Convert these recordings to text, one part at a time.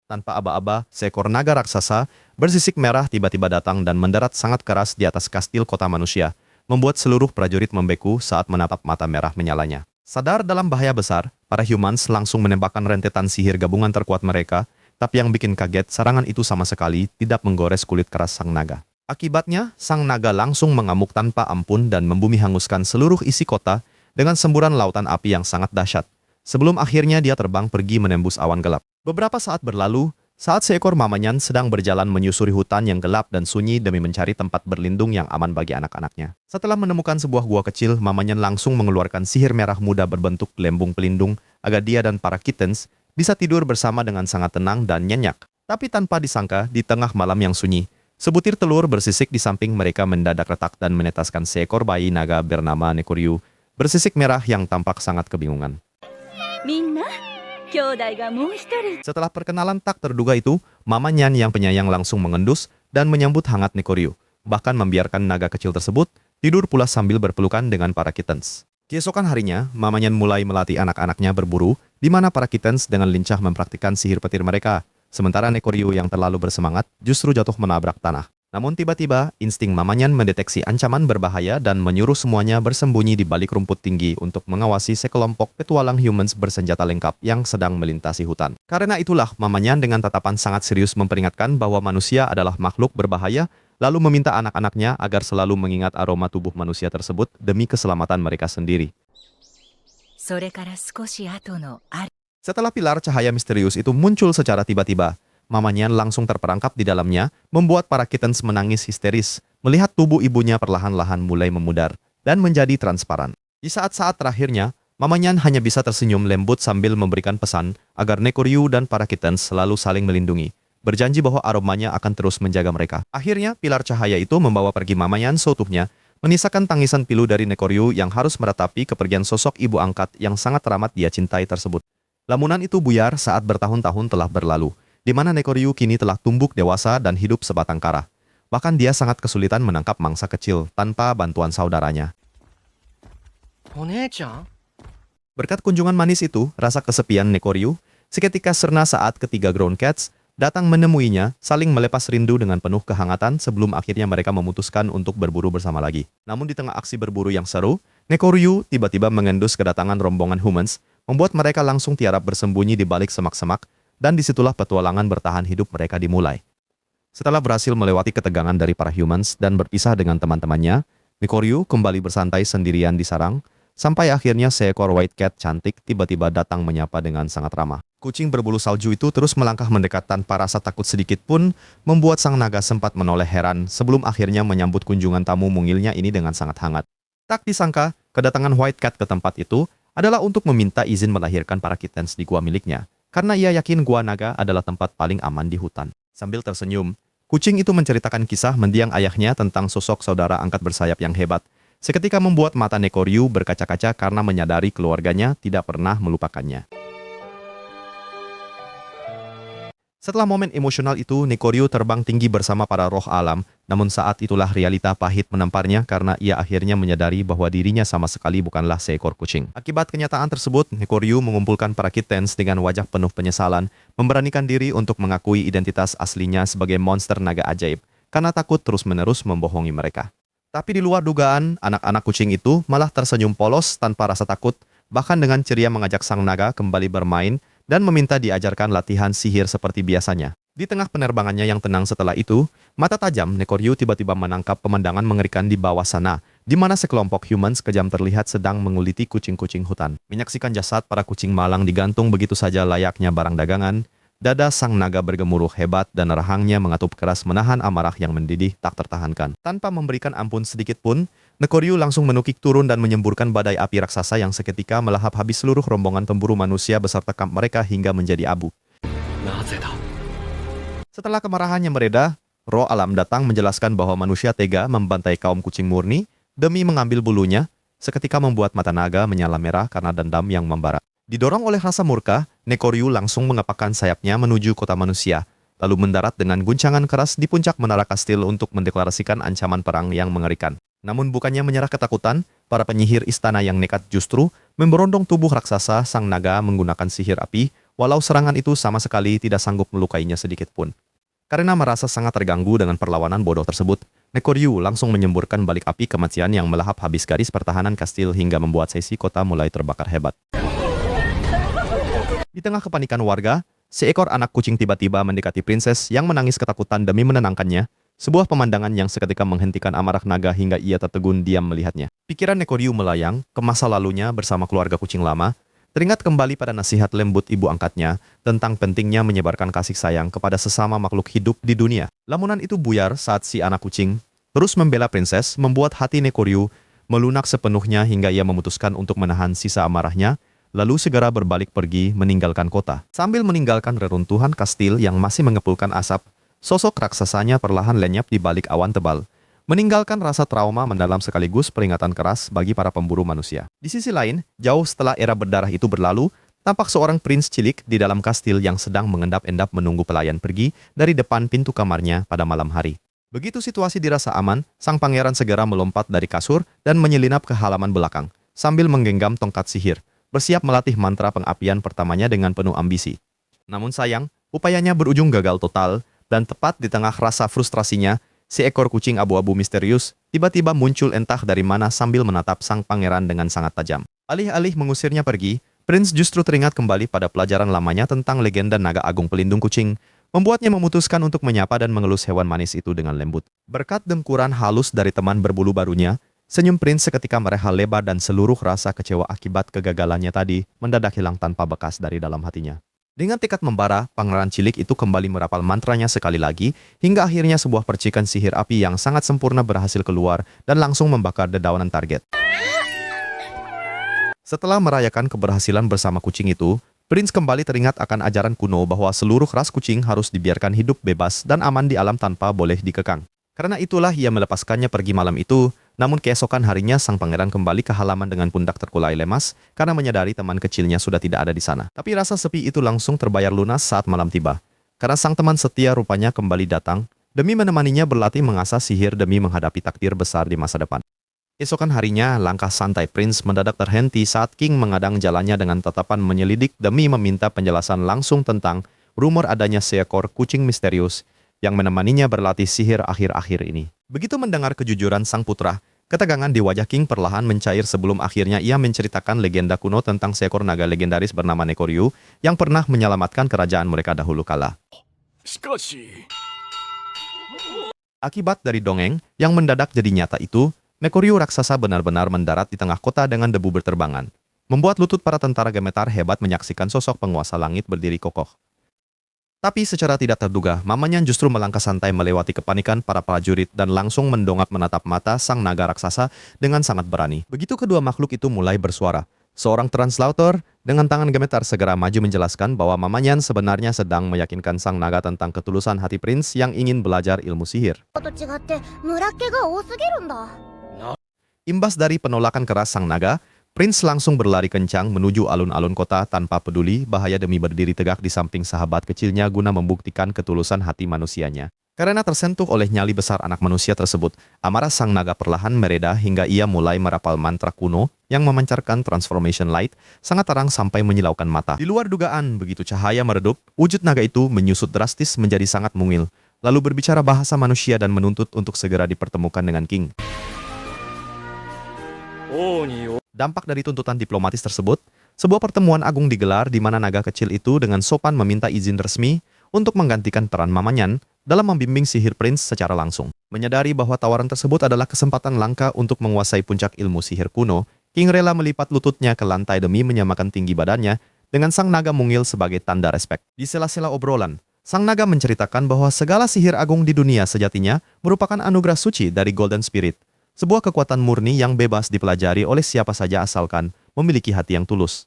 Tanpa aba-aba, seekor naga raksasa bersisik merah tiba-tiba datang dan mendarat sangat keras di atas kastil kota manusia, membuat seluruh prajurit membeku saat menatap mata merah menyalanya. Sadar dalam bahaya besar, para humans langsung menembakkan rentetan sihir gabungan terkuat mereka, tapi yang bikin kaget, serangan itu sama sekali tidak menggores kulit keras sang naga. Akibatnya, sang naga langsung mengamuk tanpa ampun dan membumi hanguskan seluruh isi kota dengan semburan lautan api yang sangat dahsyat. Sebelum akhirnya dia terbang pergi menembus awan gelap. Beberapa saat berlalu, saat seekor mamanyan sedang berjalan menyusuri hutan yang gelap dan sunyi demi mencari tempat berlindung yang aman bagi anak-anaknya. Setelah menemukan sebuah gua kecil, mamanyan langsung mengeluarkan sihir merah muda berbentuk lembung pelindung agar dia dan para kittens bisa tidur bersama dengan sangat tenang dan nyenyak. Tapi tanpa disangka, di tengah malam yang sunyi, sebutir telur bersisik di samping mereka mendadak retak dan menetaskan seekor bayi naga bernama Nekoryu, bersisik merah yang tampak sangat kebingungan. Setelah perkenalan tak terduga itu, Mama Nyan yang penyayang langsung mengendus dan menyambut hangat Nekoryu, bahkan membiarkan naga kecil tersebut tidur pula sambil berpelukan dengan para kittens. Keesokan harinya, Mama Nyan mulai melatih anak-anaknya berburu, di mana para kittens dengan lincah mempraktikkan sihir petir mereka, sementara Nekoryu yang terlalu bersemangat justru jatuh menabrak tanah. Namun tiba-tiba, insting Mama Nyan mendeteksi ancaman berbahaya dan menyuruh semuanya bersembunyi di balik rumput tinggi untuk mengawasi sekelompok petualang humans bersenjata lengkap yang sedang melintasi hutan. Karena itulah, Mama Nyan dengan tatapan sangat serius memperingatkan bahwa manusia adalah makhluk berbahaya, lalu meminta anak-anaknya agar selalu mengingat aroma tubuh manusia tersebut demi keselamatan mereka sendiri. Setelah pilar cahaya misterius itu muncul secara tiba-tiba, Mama Nyan langsung terperangkap di dalamnya, membuat para kittens menangis histeris, melihat tubuh ibunya perlahan-lahan mulai memudar dan menjadi transparan. Di saat-saat terakhirnya, Mama Nyan hanya bisa tersenyum lembut sambil memberikan pesan agar Nekoryu dan para kittens selalu saling melindungi, berjanji bahwa aromanya akan terus menjaga mereka. Akhirnya, pilar cahaya itu membawa pergi Mama Nyan seutuhnya, menyisakan tangisan pilu dari Nekoryu yang harus meratapi kepergian sosok ibu angkat yang sangat teramat dia cintai tersebut. Lamunan itu buyar saat bertahun-tahun telah berlalu, di mana Nekoryu kini telah tumbuh dewasa dan hidup sebatang kara. Bahkan dia sangat kesulitan menangkap mangsa kecil tanpa bantuan saudaranya. Berkat kunjungan manis itu, rasa kesepian Nekoryu seketika sirna saat ketiga ground cats datang menemuinya, saling melepas rindu dengan penuh kehangatan sebelum akhirnya mereka memutuskan untuk berburu bersama lagi. Namun di tengah aksi berburu yang seru, Nekoryu tiba-tiba mengendus kedatangan rombongan humans, membuat mereka langsung tiarap bersembunyi di balik semak-semak, dan disitulah petualangan bertahan hidup mereka dimulai. Setelah berhasil melewati ketegangan dari para humans dan berpisah dengan teman-temannya, Nekoryu kembali bersantai sendirian di sarang, sampai akhirnya seekor white cat cantik tiba-tiba datang menyapa dengan sangat ramah. Kucing berbulu salju itu terus melangkah mendekat tanpa rasa takut sedikit pun, membuat sang naga sempat menoleh heran sebelum akhirnya menyambut kunjungan tamu mungilnya ini dengan sangat hangat. Tak disangka, kedatangan white cat ke tempat itu adalah untuk meminta izin melahirkan para kittens di gua miliknya, karena ia yakin gua naga adalah tempat paling aman di hutan. Sambil tersenyum, kucing itu menceritakan kisah mendiang ayahnya tentang sosok saudara angkat bersayap yang hebat, seketika membuat mata Nekoryu berkaca-kaca karena menyadari keluarganya tidak pernah melupakannya. Setelah momen emosional itu, Nekoryu terbang tinggi bersama para roh alam, namun saat itulah realita pahit menamparnya karena ia akhirnya menyadari bahwa dirinya sama sekali bukanlah seekor kucing. Akibat kenyataan tersebut, Nekoryu mengumpulkan para kittens dengan wajah penuh penyesalan, memberanikan diri untuk mengakui identitas aslinya sebagai monster naga ajaib, karena takut terus-menerus membohongi mereka. Tapi di luar dugaan, anak-anak kucing itu malah tersenyum polos tanpa rasa takut, bahkan dengan ceria mengajak sang naga kembali bermain, dan meminta diajarkan latihan sihir seperti biasanya. Di tengah penerbangannya yang tenang setelah itu, mata tajam Nekoryu tiba-tiba menangkap pemandangan mengerikan di bawah sana, di mana sekelompok humans kejam terlihat sedang menguliti kucing-kucing hutan. Menyaksikan jasad para kucing malang digantung begitu saja layaknya barang dagangan, dada sang naga bergemuruh hebat dan rahangnya mengatup keras menahan amarah yang mendidih tak tertahankan. Tanpa memberikan ampun sedikit pun, Nekoryu langsung menukik turun dan menyemburkan badai api raksasa yang seketika melahap habis seluruh rombongan pemburu manusia beserta kamp mereka hingga menjadi abu. Setelah kemarahannya mereda, roh alam datang menjelaskan bahwa manusia tega membantai kaum kucing murni demi mengambil bulunya, seketika membuat mata naga menyala merah karena dendam yang membara. Didorong oleh rasa murka, Nekoryu langsung mengepakkan sayapnya menuju kota manusia, lalu mendarat dengan guncangan keras di puncak menara kastil untuk mendeklarasikan ancaman perang yang mengerikan. Namun bukannya menyerah ketakutan, para penyihir istana yang nekat justru memberondong tubuh raksasa sang naga menggunakan sihir api walau serangan itu sama sekali tidak sanggup melukainya sedikit pun. Karena merasa sangat terganggu dengan perlawanan bodoh tersebut, Nekoryu langsung menyemburkan balik api kematian yang melahap habis garis pertahanan kastil hingga membuat sesi kota mulai terbakar hebat. Di tengah kepanikan warga, seekor anak kucing tiba-tiba mendekati prinses yang menangis ketakutan demi menenangkannya, sebuah pemandangan yang seketika menghentikan amarah naga hingga ia tertegun diam melihatnya. Pikiran Nekoryu melayang ke masa lalunya bersama keluarga kucing lama, teringat kembali pada nasihat lembut ibu angkatnya tentang pentingnya menyebarkan kasih sayang kepada sesama makhluk hidup di dunia. Lamunan itu buyar saat si anak kucing terus membela prinses, membuat hati Nekoryu melunak sepenuhnya hingga ia memutuskan untuk menahan sisa amarahnya, lalu segera berbalik pergi meninggalkan kota. Sambil meninggalkan reruntuhan kastil yang masih mengepulkan asap, sosok raksasanya perlahan lenyap di balik awan tebal, meninggalkan rasa trauma mendalam sekaligus peringatan keras bagi para pemburu manusia. Di sisi lain, jauh setelah era berdarah itu berlalu, tampak seorang prince cilik di dalam kastil yang sedang mengendap-endap menunggu pelayan pergi dari depan pintu kamarnya pada malam hari. Begitu situasi dirasa aman, sang pangeran segera melompat dari kasur dan menyelinap ke halaman belakang, sambil menggenggam tongkat sihir, bersiap melatih mantra pengapian pertamanya dengan penuh ambisi. Namun sayang, upayanya berujung gagal total, dan tepat di tengah rasa frustrasinya, seekor kucing abu-abu misterius tiba-tiba muncul entah dari mana sambil menatap sang pangeran dengan sangat tajam. Alih-alih mengusirnya pergi, Prince justru teringat kembali pada pelajaran lamanya tentang legenda naga agung pelindung kucing, membuatnya memutuskan untuk menyapa dan mengelus hewan manis itu dengan lembut. Berkat dengkuran halus dari teman berbulu barunya, senyum Prince seketika merehal lebar dan seluruh rasa kecewa akibat kegagalannya tadi mendadak hilang tanpa bekas dari dalam hatinya. Dengan tekad membara, pangeran cilik itu kembali merapal mantranya sekali lagi, hingga akhirnya sebuah percikan sihir api yang sangat sempurna berhasil keluar dan langsung membakar dedaunan target. Setelah merayakan keberhasilan bersama kucing itu, Prince kembali teringat akan ajaran kuno bahwa seluruh ras kucing harus dibiarkan hidup bebas dan aman di alam tanpa boleh dikekang. Karena itulah ia melepaskannya pergi malam itu, namun keesokan harinya sang pangeran kembali ke halaman dengan pundak terkulai lemas karena menyadari teman kecilnya sudah tidak ada di sana. Tapi rasa sepi itu langsung terbayar lunas saat malam tiba, karena sang teman setia rupanya kembali datang demi menemaninya berlatih mengasah sihir demi menghadapi takdir besar di masa depan. Esokan harinya, langkah santai Prince mendadak terhenti saat King mengadang jalannya dengan tatapan menyelidik demi meminta penjelasan langsung tentang rumor adanya seekor kucing misterius yang menemaninya berlatih sihir akhir-akhir ini. Begitu mendengar kejujuran sang putra, ketegangan di wajah King perlahan mencair sebelum akhirnya ia menceritakan legenda kuno tentang seekor naga legendaris bernama Nekoryu yang pernah menyelamatkan kerajaan mereka dahulu kala. Akibat dari dongeng yang mendadak jadi nyata itu, Nekoryu raksasa benar-benar mendarat di tengah kota dengan debu berterbangan, membuat lutut para tentara gemetar hebat menyaksikan sosok penguasa langit berdiri kokoh. Tapi secara tidak terduga, mamanya justru melangkah santai melewati kepanikan para prajurit dan langsung mendongak menatap mata sang naga raksasa dengan sangat berani. Begitu kedua makhluk itu mulai bersuara, seorang translator dengan tangan gemetar segera maju menjelaskan bahwa Mamanyan sebenarnya sedang meyakinkan sang naga tentang ketulusan hati Prince yang ingin belajar ilmu sihir. Imbas dari penolakan keras sang naga, Prince langsung berlari kencang menuju alun-alun kota tanpa peduli bahaya demi berdiri tegak di samping sahabat kecilnya guna membuktikan ketulusan hati manusianya. Karena tersentuh oleh nyali besar anak manusia tersebut, amarah sang naga perlahan mereda hingga ia mulai merapal mantra kuno yang memancarkan transformation light sangat terang sampai menyilaukan mata. Di luar dugaan, begitu cahaya meredup, wujud naga itu menyusut drastis menjadi sangat mungil, lalu berbicara bahasa manusia dan menuntut untuk segera dipertemukan dengan King. Dampak dari tuntutan diplomatis tersebut, sebuah pertemuan agung digelar di mana naga kecil itu dengan sopan meminta izin resmi untuk menggantikan peran Mamanyan dalam membimbing sihir Prince secara langsung. Menyadari bahwa tawaran tersebut adalah kesempatan langka untuk menguasai puncak ilmu sihir kuno, King rela melipat lututnya ke lantai demi menyamakan tinggi badannya dengan sang naga mungil sebagai tanda respek. Di sela-sela obrolan, sang naga menceritakan bahwa segala sihir agung di dunia sejatinya merupakan anugerah suci dari Golden Spirit. Sebuah kekuatan murni yang bebas dipelajari oleh siapa saja asalkan memiliki hati yang tulus.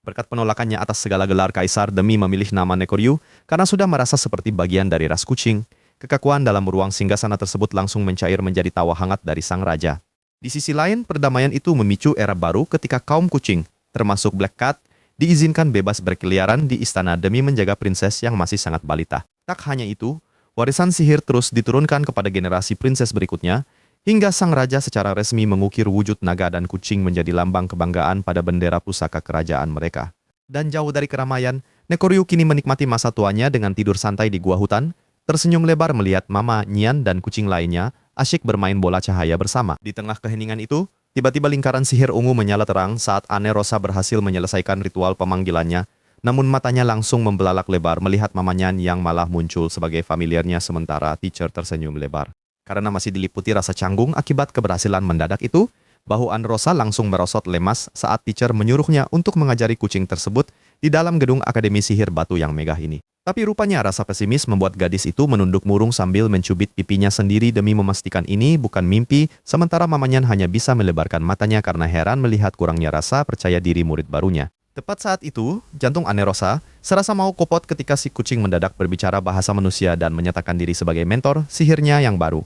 Berkat penolakannya atas segala gelar kaisar demi memilih nama Nekoryu, karena sudah merasa seperti bagian dari ras kucing, kekakuan dalam ruang singgasana tersebut langsung mencair menjadi tawa hangat dari sang raja. Di sisi lain, perdamaian itu memicu era baru ketika kaum kucing, termasuk Black Cat, diizinkan bebas berkeliaran di istana demi menjaga prinses yang masih sangat balita. Tak hanya itu, warisan sihir terus diturunkan kepada generasi prinses berikutnya, hingga sang raja secara resmi mengukir wujud naga dan kucing menjadi lambang kebanggaan pada bendera pusaka kerajaan mereka. Dan jauh dari keramaian, Nekoryu kini menikmati masa tuanya dengan tidur santai di gua hutan, tersenyum lebar melihat Mama, Nyan, dan kucing lainnya asyik bermain bola cahaya bersama. Di tengah keheningan itu, tiba-tiba lingkaran sihir ungu menyala terang saat Ane Rosa berhasil menyelesaikan ritual pemanggilannya, namun matanya langsung membelalak lebar melihat Mama Nyan yang malah muncul sebagai familiarnya sementara teacher tersenyum lebar. Karena masih diliputi rasa canggung akibat keberhasilan mendadak itu, bahu Ane Rosa langsung merosot lemas saat teacher menyuruhnya untuk mengajari kucing tersebut di dalam gedung Akademi Sihir Batu yang megah ini. Tapi rupanya rasa pesimis membuat gadis itu menunduk murung sambil mencubit pipinya sendiri demi memastikan ini bukan mimpi, sementara mamanya hanya bisa melebarkan matanya karena heran melihat kurangnya rasa percaya diri murid barunya. Tepat saat itu, jantung Ane Rosa serasa mau kopot ketika si kucing mendadak berbicara bahasa manusia dan menyatakan diri sebagai mentor sihirnya yang baru.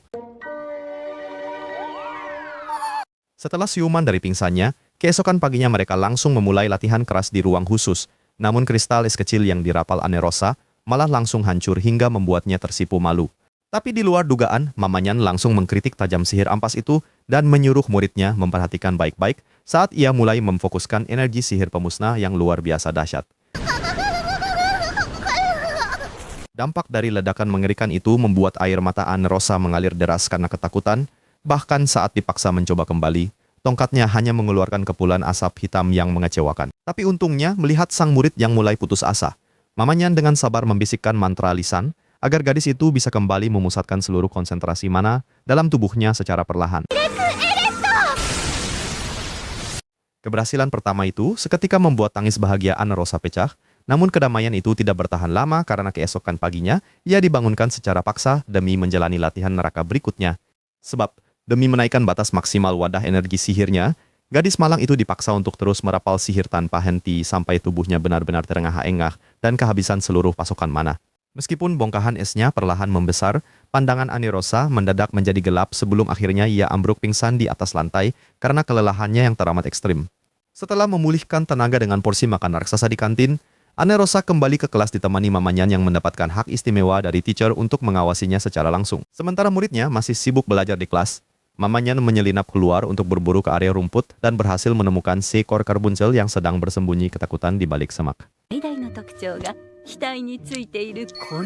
Setelah siuman dari pingsannya, keesokan paginya mereka langsung memulai latihan keras di ruang khusus. Namun kristal es kecil yang dirapal Ane Rosa malah langsung hancur hingga membuatnya tersipu malu. Tapi di luar dugaan, mamanya langsung mengkritik tajam sihir ampas itu dan menyuruh muridnya memperhatikan baik-baik saat ia mulai memfokuskan energi sihir pemusnah yang luar biasa dahsyat. Dampak dari ledakan mengerikan itu membuat air mata Ane Rosa mengalir deras karena ketakutan, bahkan saat dipaksa mencoba kembali, tongkatnya hanya mengeluarkan kepulan asap hitam yang mengecewakan. Tapi untungnya melihat sang murid yang mulai putus asa, mamanya dengan sabar membisikkan mantra lisan, agar gadis itu bisa kembali memusatkan seluruh konsentrasi mana dalam tubuhnya secara perlahan. Keberhasilan pertama itu seketika membuat tangis bahagia Ane Rosa pecah, namun kedamaian itu tidak bertahan lama karena keesokan paginya ia dibangunkan secara paksa demi menjalani latihan neraka berikutnya. Sebab, demi menaikkan batas maksimal wadah energi sihirnya, gadis malang itu dipaksa untuk terus merapal sihir tanpa henti sampai tubuhnya benar-benar terengah-engah dan kehabisan seluruh pasokan mana. Meskipun bongkahan esnya perlahan membesar, pandangan Ane Rosa mendadak menjadi gelap sebelum akhirnya ia ambruk pingsan di atas lantai karena kelelahannya yang teramat ekstrim. Setelah memulihkan tenaga dengan porsi makan raksasa di kantin, Ane Rosa kembali ke kelas ditemani mamanya yang mendapatkan hak istimewa dari teacher untuk mengawasinya secara langsung. Sementara muridnya masih sibuk belajar di kelas, mamanya menyelinap keluar untuk berburu ke area rumput dan berhasil menemukan seekor karbunzel yang sedang bersembunyi ketakutan di balik semak.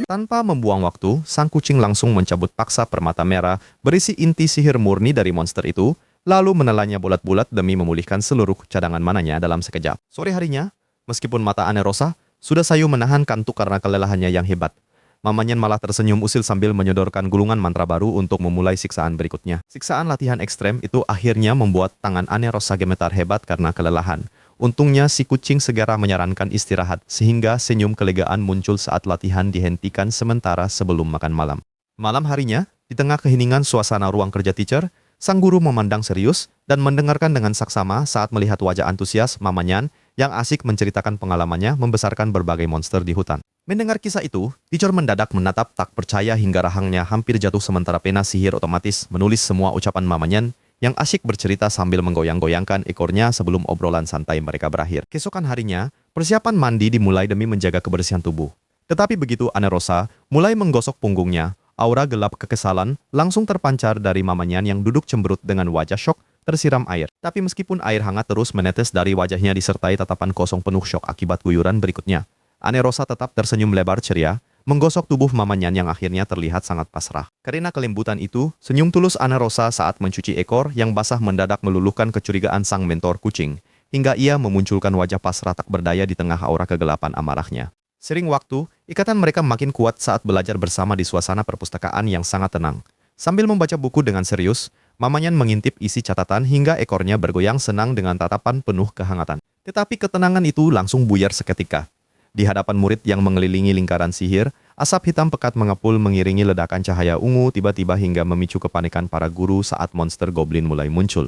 Tanpa membuang waktu, sang kucing langsung mencabut paksa permata merah berisi inti sihir murni dari monster itu, lalu menelannya bulat-bulat demi memulihkan seluruh cadangan mananya dalam sekejap. Sore harinya, meskipun mata Ane Rosa sudah sayu menahan kantuk karena kelelahannya yang hebat, mamanya malah tersenyum usil sambil menyodorkan gulungan mantra baru untuk memulai siksaan berikutnya. Siksaan latihan ekstrem itu akhirnya membuat tangan Ane Rosa gemetar hebat karena kelelahan. Untungnya si kucing segera menyarankan istirahat sehingga senyum kelegaan muncul saat latihan dihentikan sementara sebelum makan malam. Malam harinya, di tengah keheningan suasana ruang kerja teacher, sang guru memandang serius dan mendengarkan dengan saksama saat melihat wajah antusias mamanya yang asik menceritakan pengalamannya membesarkan berbagai monster di hutan. Mendengar kisah itu, teacher mendadak menatap tak percaya hingga rahangnya hampir jatuh sementara pena sihir otomatis menulis semua ucapan mamanya yang asyik bercerita sambil menggoyang-goyangkan ekornya sebelum obrolan santai mereka berakhir. Keesokan harinya, persiapan mandi dimulai demi menjaga kebersihan tubuh. Tetapi begitu Ane Rosa mulai menggosok punggungnya, aura gelap kekesalan langsung terpancar dari mamanya yang duduk cemberut dengan wajah syok tersiram air. Tapi meskipun air hangat terus menetes dari wajahnya disertai tatapan kosong penuh syok akibat guyuran berikutnya, Ane Rosa tetap tersenyum lebar ceria, menggosok tubuh mamanya yang akhirnya terlihat sangat pasrah. Karena kelembutan itu, senyum tulus Ane Rosa saat mencuci ekor yang basah mendadak meluluhkan kecurigaan sang mentor kucing, hingga ia memunculkan wajah pasrah tak berdaya di tengah aura kegelapan amarahnya. Sering waktu, ikatan mereka makin kuat saat belajar bersama di suasana perpustakaan yang sangat tenang. Sambil membaca buku dengan serius, mamanya mengintip isi catatan hingga ekornya bergoyang senang dengan tatapan penuh kehangatan. Tetapi ketenangan itu langsung buyar seketika. Di hadapan murid yang mengelilingi lingkaran sihir, asap hitam pekat mengepul mengiringi ledakan cahaya ungu tiba-tiba hingga memicu kepanikan para guru saat monster goblin mulai muncul.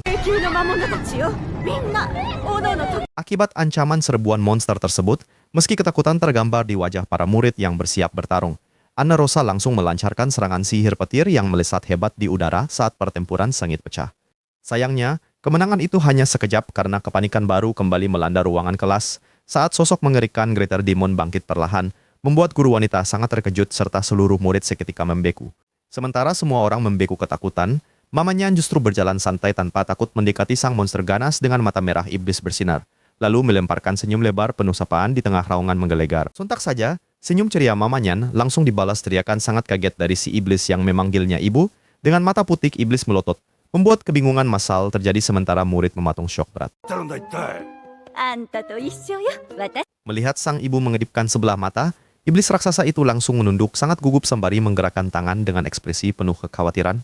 Akibat ancaman serbuan monster tersebut, meski ketakutan tergambar di wajah para murid yang bersiap bertarung, Ane Rosa langsung melancarkan serangan sihir petir yang melesat hebat di udara saat pertempuran sengit pecah. Sayangnya, kemenangan itu hanya sekejap karena kepanikan baru kembali melanda ruangan kelas, saat sosok mengerikan Greater Demon bangkit perlahan, membuat guru wanita sangat terkejut serta seluruh murid seketika membeku. Sementara semua orang membeku ketakutan, Mamanya justru berjalan santai tanpa takut mendekati sang monster ganas dengan mata merah iblis bersinar, lalu melemparkan senyum lebar penuh sapaan di tengah raungan menggelegar. Sontak saja, senyum ceria Mamanyan langsung dibalas teriakan sangat kaget dari si iblis yang memanggilnya ibu, dengan mata putih iblis melotot, membuat kebingungan massal terjadi sementara murid mematung syok berat. Melihat sang ibu mengedipkan sebelah mata, iblis raksasa itu langsung menunduk sangat gugup sembari menggerakkan tangan dengan ekspresi penuh kekhawatiran.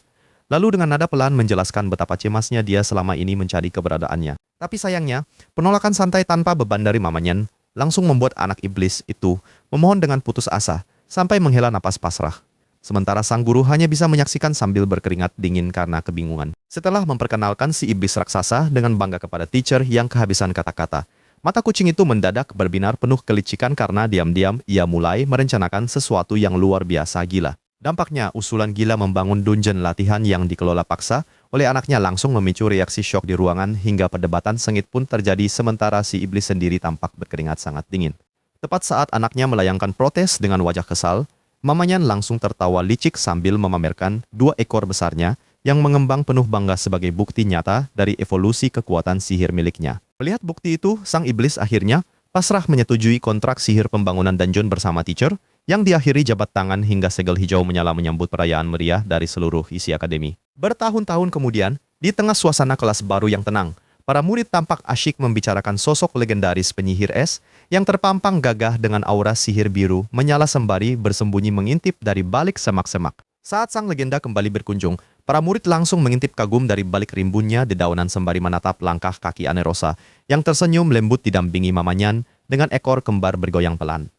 Lalu dengan nada pelan menjelaskan betapa cemasnya dia selama ini mencari keberadaannya. Tapi sayangnya, penolakan santai tanpa beban dari Mamanyan langsung membuat anak iblis itu memohon dengan putus asa sampai menghela napas pasrah. Sementara sang guru hanya bisa menyaksikan sambil berkeringat dingin karena kebingungan. Setelah memperkenalkan si iblis raksasa dengan bangga kepada teacher yang kehabisan kata-kata, mata kucing itu mendadak berbinar penuh kelicikan karena diam-diam ia mulai merencanakan sesuatu yang luar biasa gila. Dampaknya, usulan gila membangun dungeon latihan yang dikelola paksa oleh anaknya langsung memicu reaksi syok di ruangan hingga perdebatan sengit pun terjadi sementara si iblis sendiri tampak berkeringat sangat dingin. Tepat saat anaknya melayangkan protes dengan wajah kesal, Mamanyan langsung tertawa licik sambil memamerkan 2 ekor besarnya yang mengembang penuh bangga sebagai bukti nyata dari evolusi kekuatan sihir miliknya. Melihat bukti itu, sang iblis akhirnya pasrah menyetujui kontrak sihir pembangunan dungeon bersama teacher, yang diakhiri jabat tangan hingga segel hijau menyala menyambut perayaan meriah dari seluruh isi akademi. Bertahun-tahun kemudian, di tengah suasana kelas baru yang tenang, para murid tampak asyik membicarakan sosok legendaris penyihir es yang terpampang gagah dengan aura sihir biru menyala sembari bersembunyi mengintip dari balik semak-semak. Saat sang legenda kembali berkunjung, para murid langsung mengintip kagum dari balik rimbunnya dedaunan sembari menatap langkah kaki Anerosa yang tersenyum lembut didampingi Mamanyan dengan ekor kembar bergoyang pelan.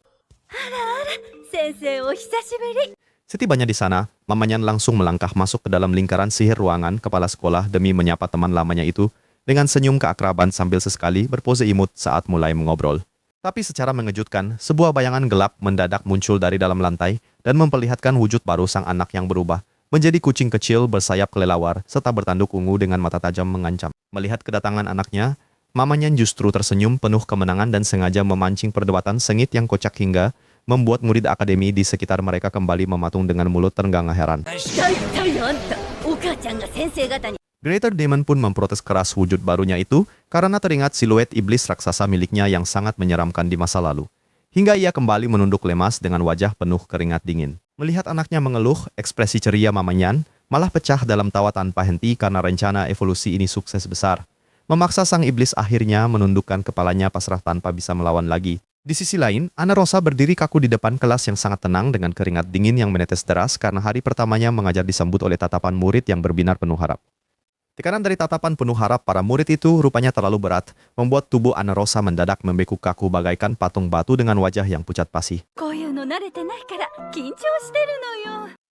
Setibanya di sana, Mamanyan langsung melangkah masuk ke dalam lingkaran sihir ruangan kepala sekolah demi menyapa teman lamanya itu dengan senyum keakraban sambil sesekali berpose imut saat mulai mengobrol. Tapi secara mengejutkan, sebuah bayangan gelap mendadak muncul dari dalam lantai dan memperlihatkan wujud baru sang anak yang berubah menjadi kucing kecil bersayap kelelawar serta bertanduk ungu dengan mata tajam mengancam. Melihat kedatangan anaknya, Mamanyan justru tersenyum penuh kemenangan dan sengaja memancing perdebatan sengit yang kocak hingga membuat murid akademi di sekitar mereka kembali mematung dengan mulut terengah heran. Greater Demon pun memprotes keras wujud barunya itu karena teringat siluet iblis raksasa miliknya yang sangat menyeramkan di masa lalu. Hingga ia kembali menunduk lemas dengan wajah penuh keringat dingin. Melihat anaknya mengeluh, ekspresi ceria Mamanyan malah pecah dalam tawa tanpa henti karena rencana evolusi ini sukses besar. Memaksa sang iblis akhirnya menundukkan kepalanya pasrah tanpa bisa melawan lagi. Di sisi lain, Anerosa berdiri kaku di depan kelas yang sangat tenang dengan keringat dingin yang menetes deras karena hari pertamanya mengajar disambut oleh tatapan murid yang berbinar penuh harap. Tekanan dari tatapan penuh harap para murid itu rupanya terlalu berat, membuat tubuh Anerosa mendadak membekuk kaku bagaikan patung batu dengan wajah yang pucat pasi.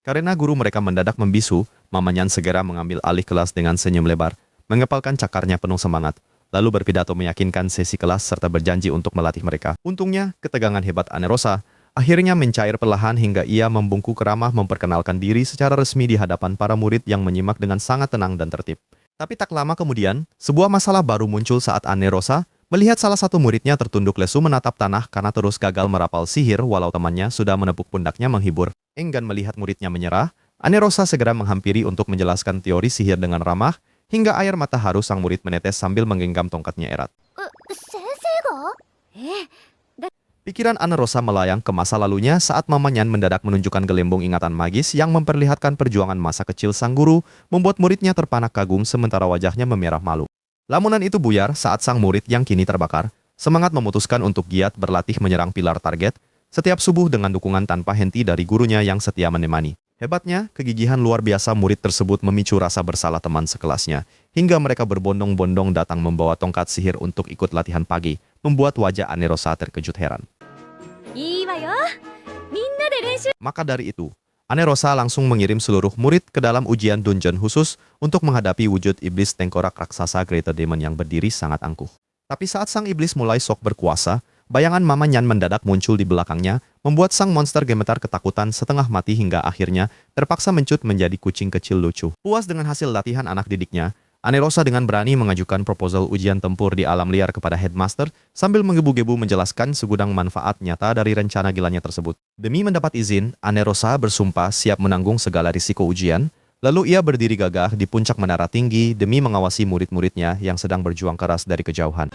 Karena guru mereka mendadak membisu, Mamanyan segera mengambil alih kelas dengan senyum lebar, mengepalkan cakarnya penuh semangat, lalu berpidato meyakinkan sesi kelas serta berjanji untuk melatih mereka. Untungnya, ketegangan hebat Anerosa akhirnya mencair perlahan hingga ia membungkuk ramah memperkenalkan diri secara resmi di hadapan para murid yang menyimak dengan sangat tenang dan tertib. Tapi tak lama kemudian, sebuah masalah baru muncul saat Anerosa melihat salah satu muridnya tertunduk lesu menatap tanah karena terus gagal merapal sihir walau temannya sudah menepuk pundaknya menghibur. Enggan melihat muridnya menyerah, Anerosa segera menghampiri untuk menjelaskan teori sihir dengan ramah, hingga air mata haru sang murid menetes sambil menggenggam tongkatnya erat. Pikiran Anerosa melayang ke masa lalunya saat Mamanyan mendadak menunjukkan gelembung ingatan magis yang memperlihatkan perjuangan masa kecil sang guru, membuat muridnya terpanak kagum sementara wajahnya memerah malu. Lamunan itu buyar saat sang murid yang kini terbakar, semangat memutuskan untuk giat berlatih menyerang pilar target, setiap subuh dengan dukungan tanpa henti dari gurunya yang setia menemani. Hebatnya, kegigihan luar biasa murid tersebut memicu rasa bersalah teman sekelasnya, hingga mereka berbondong-bondong datang membawa tongkat sihir untuk ikut latihan pagi, membuat wajah Anerosa terkejut heran. Maka dari itu, Anerosa langsung mengirim seluruh murid ke dalam ujian dungeon khusus untuk menghadapi wujud iblis tengkorak raksasa Greater Demon yang berdiri sangat angkuh. Tapi saat sang iblis mulai sok berkuasa, bayangan Mamanyan mendadak muncul di belakangnya, membuat sang monster gemetar ketakutan setengah mati hingga akhirnya terpaksa mencut menjadi kucing kecil lucu. Puas dengan hasil latihan anak didiknya, Anerosa dengan berani mengajukan proposal ujian tempur di alam liar kepada headmaster sambil menggebu-gebu menjelaskan segudang manfaat nyata dari rencana gilanya tersebut. Demi mendapat izin, Anerosa bersumpah siap menanggung segala risiko ujian, Lalu ia berdiri gagah di puncak menara tinggi demi mengawasi murid-muridnya yang sedang berjuang keras dari kejauhan.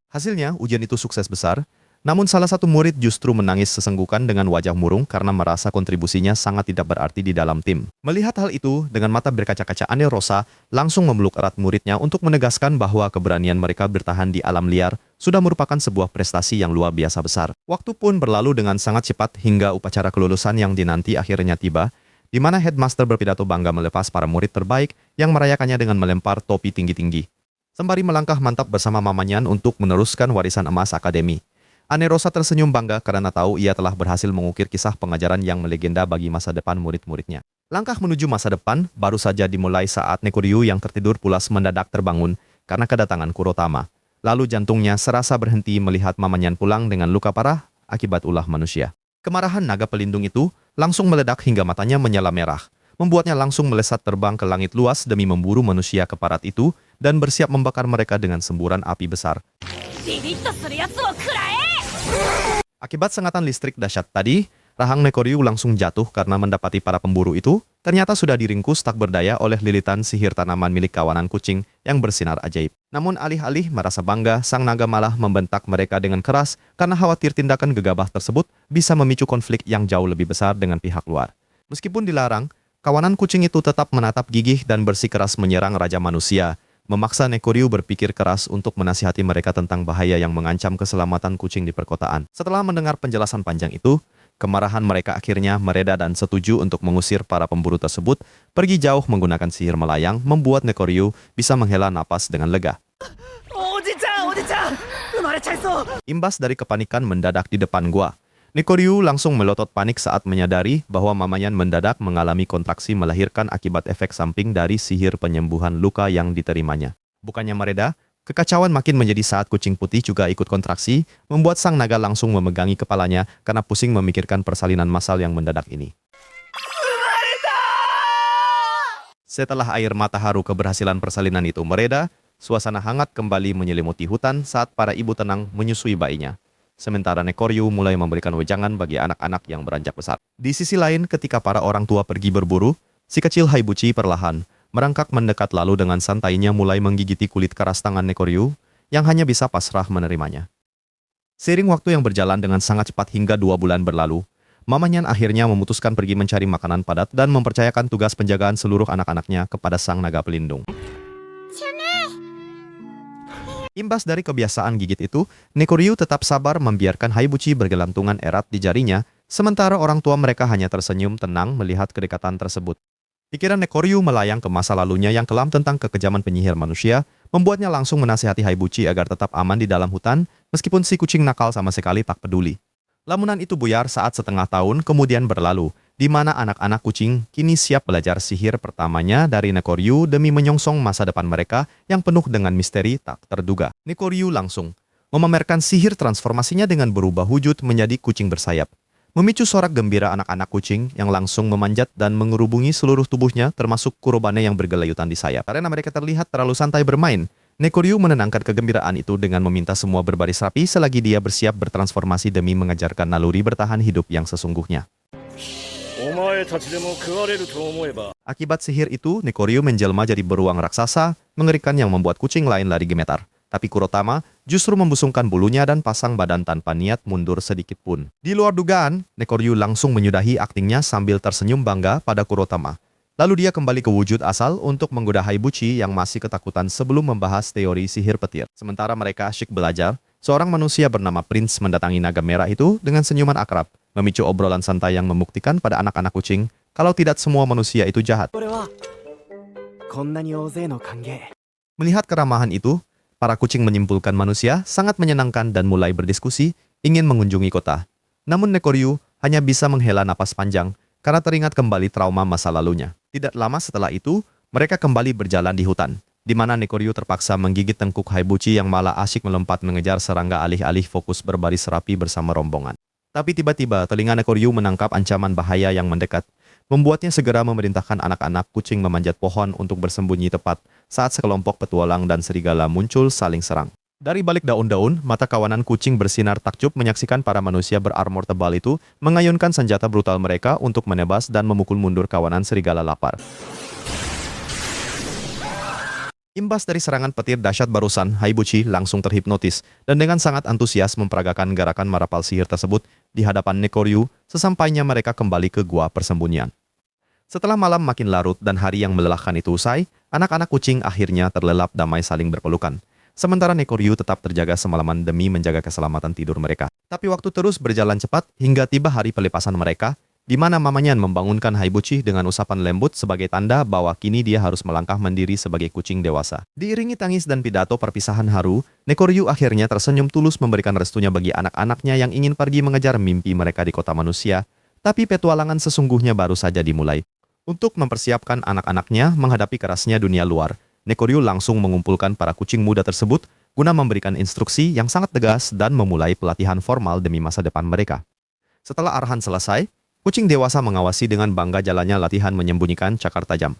Hasilnya, ujian itu sukses besar, namun salah satu murid justru menangis sesenggukan dengan wajah murung karena merasa kontribusinya sangat tidak berarti di dalam tim. Melihat hal itu, dengan mata berkaca-kaca Anerosa langsung memeluk erat muridnya untuk menegaskan bahwa keberanian mereka bertahan di alam liar sudah merupakan sebuah prestasi yang luar biasa besar. Waktu pun berlalu dengan sangat cepat hingga upacara kelulusan yang dinanti akhirnya tiba, di mana headmaster berpidato bangga melepas para murid terbaik yang merayakannya dengan melempar topi tinggi-tinggi. Sembari melangkah mantap bersama Mamanyan untuk meneruskan warisan emas akademi. Anerosa tersenyum bangga karena tahu ia telah berhasil mengukir kisah pengajaran yang melegenda bagi masa depan murid-muridnya. Langkah menuju masa depan baru saja dimulai saat Nekoryu yang tertidur pulas mendadak terbangun karena kedatangan Kurotama. Lalu jantungnya serasa berhenti melihat Mamanyan pulang dengan luka parah akibat ulah manusia. Kemarahan naga pelindung itu langsung meledak hingga matanya menyala merah, membuatnya langsung melesat terbang ke langit luas demi memburu manusia keparat itu dan bersiap membakar mereka dengan semburan api besar. Akibat sengatan listrik dahsyat tadi, rahang Nekoryu langsung jatuh karena mendapati para pemburu itu ternyata sudah diringkus tak berdaya oleh lilitan sihir tanaman milik kawanan kucing yang bersinar ajaib. Namun alih-alih merasa bangga, sang naga malah membentak mereka dengan keras karena khawatir tindakan gegabah tersebut bisa memicu konflik yang jauh lebih besar dengan pihak luar. Meskipun dilarang, kawanan kucing itu tetap menatap gigih dan bersikeras menyerang Raja Manusia, memaksa Nekoryu berpikir keras untuk menasihati mereka tentang bahaya yang mengancam keselamatan kucing di perkotaan. Setelah mendengar penjelasan panjang itu, kemarahan mereka akhirnya mereda dan setuju untuk mengusir para pemburu tersebut pergi jauh menggunakan sihir melayang, membuat Nekoryu bisa menghela napas dengan lega. Imbas dari kepanikan mendadak di depan gua, Nekoryu langsung melotot panik saat menyadari bahwa Mamanyan mendadak mengalami kontraksi melahirkan akibat efek samping dari sihir penyembuhan luka yang diterimanya. Bukannya mereda, kekacauan makin menjadi saat kucing putih juga ikut kontraksi, membuat sang naga langsung memegangi kepalanya karena pusing memikirkan persalinan massal yang mendadak ini. Setelah air mata haru keberhasilan persalinan itu mereda, suasana hangat kembali menyelimuti hutan saat para ibu tenang menyusui bayinya. Sementara Nekoryu mulai memberikan wejangan bagi anak-anak yang beranjak besar. Di sisi lain, ketika para orang tua pergi berburu, si kecil Haibuchi perlahan merangkak mendekat lalu dengan santainya mulai menggigiti kulit keras tangan Nekoryu yang hanya bisa pasrah menerimanya. Seiring waktu yang berjalan dengan sangat cepat hingga 2 bulan berlalu, Mamanyan akhirnya memutuskan pergi mencari makanan padat dan mempercayakan tugas penjagaan seluruh anak-anaknya kepada sang naga pelindung. Imbas dari kebiasaan gigit itu, Nekoryu tetap sabar membiarkan Haibuchi bergelantungan erat di jarinya, sementara orang tua mereka hanya tersenyum tenang melihat kedekatan tersebut. Pikiran Nekoryu melayang ke masa lalunya yang kelam tentang kekejaman penyihir manusia, membuatnya langsung menasihati Haibuchi agar tetap aman di dalam hutan, meskipun si kucing nakal sama sekali tak peduli. Lamunan itu buyar saat setengah tahun kemudian berlalu, di mana anak-anak kucing kini siap belajar sihir pertamanya dari Nekoryu demi menyongsong masa depan mereka yang penuh dengan misteri tak terduga. Nekoryu langsung memamerkan sihir transformasinya dengan berubah wujud menjadi kucing bersayap, memicu sorak gembira anak-anak kucing yang langsung memanjat dan mengerubungi seluruh tubuhnya termasuk Kurobane yang bergelayutan di sayap. Karena mereka terlihat terlalu santai bermain, Nekoryu menenangkan kegembiraan itu dengan meminta semua berbaris rapi selagi dia bersiap bertransformasi demi mengajarkan naluri bertahan hidup yang sesungguhnya. Akibat sihir itu, Nekoryu menjelma jadi beruang raksasa, mengerikan yang membuat kucing lain lari gemetar. Tapi Kurotama justru membusungkan bulunya dan pasang badan tanpa niat mundur sedikit pun. Di luar dugaan, Nekoryu langsung menyudahi aktingnya sambil tersenyum bangga pada Kurotama. Lalu dia kembali ke wujud asal untuk menggoda Haibuchi yang masih ketakutan sebelum membahas teori sihir petir. Sementara mereka asyik belajar, seorang manusia bernama Prince mendatangi naga merah itu dengan senyuman akrab, memicu obrolan santai yang membuktikan pada anak-anak kucing kalau tidak semua manusia itu jahat. Melihat keramahan itu, para kucing menyimpulkan manusia sangat menyenangkan dan mulai berdiskusi ingin mengunjungi kota. Namun Nekoryu hanya bisa menghela napas panjang karena teringat kembali trauma masa lalunya. Tidak lama setelah itu, mereka kembali berjalan di hutan, di mana Nekoryu terpaksa menggigit tengkuk Haibuchi yang malah asyik melompat mengejar serangga alih-alih fokus berbaris rapi bersama rombongan. Tapi tiba-tiba telinga Nekoryu menangkap ancaman bahaya yang mendekat, membuatnya segera memerintahkan anak-anak kucing memanjat pohon untuk bersembunyi tepat saat sekelompok petualang dan serigala muncul saling serang. Dari balik daun-daun, mata kawanan kucing bersinar takjub menyaksikan para manusia berarmor tebal itu mengayunkan senjata brutal mereka untuk menebas dan memukul mundur kawanan serigala lapar. Imbas dari serangan petir dahsyat barusan, Haibuchi langsung terhipnotis dan dengan sangat antusias memperagakan gerakan marapal sihir tersebut di hadapan Nekoryu sesampainya mereka kembali ke gua persembunyian. Setelah malam makin larut dan hari yang melelahkan itu usai, anak-anak kucing akhirnya terlelap damai saling berpelukan. Sementara Nekoryu tetap terjaga semalaman demi menjaga keselamatan tidur mereka. Tapi waktu terus berjalan cepat hingga tiba hari pelepasan mereka, di mana mamanya membangunkan Haibuchi dengan usapan lembut sebagai tanda bahwa kini dia harus melangkah mandiri sebagai kucing dewasa. Diiringi tangis dan pidato perpisahan haru, Nekoryu akhirnya tersenyum tulus memberikan restunya bagi anak-anaknya yang ingin pergi mengejar mimpi mereka di kota manusia. Tapi petualangan sesungguhnya baru saja dimulai. Untuk mempersiapkan anak-anaknya menghadapi kerasnya dunia luar, Nekoryu langsung mengumpulkan para kucing muda tersebut guna memberikan instruksi yang sangat tegas dan memulai pelatihan formal demi masa depan mereka. Setelah arahan selesai, kucing dewasa mengawasi dengan bangga jalannya latihan menyembunyikan cakar tajam.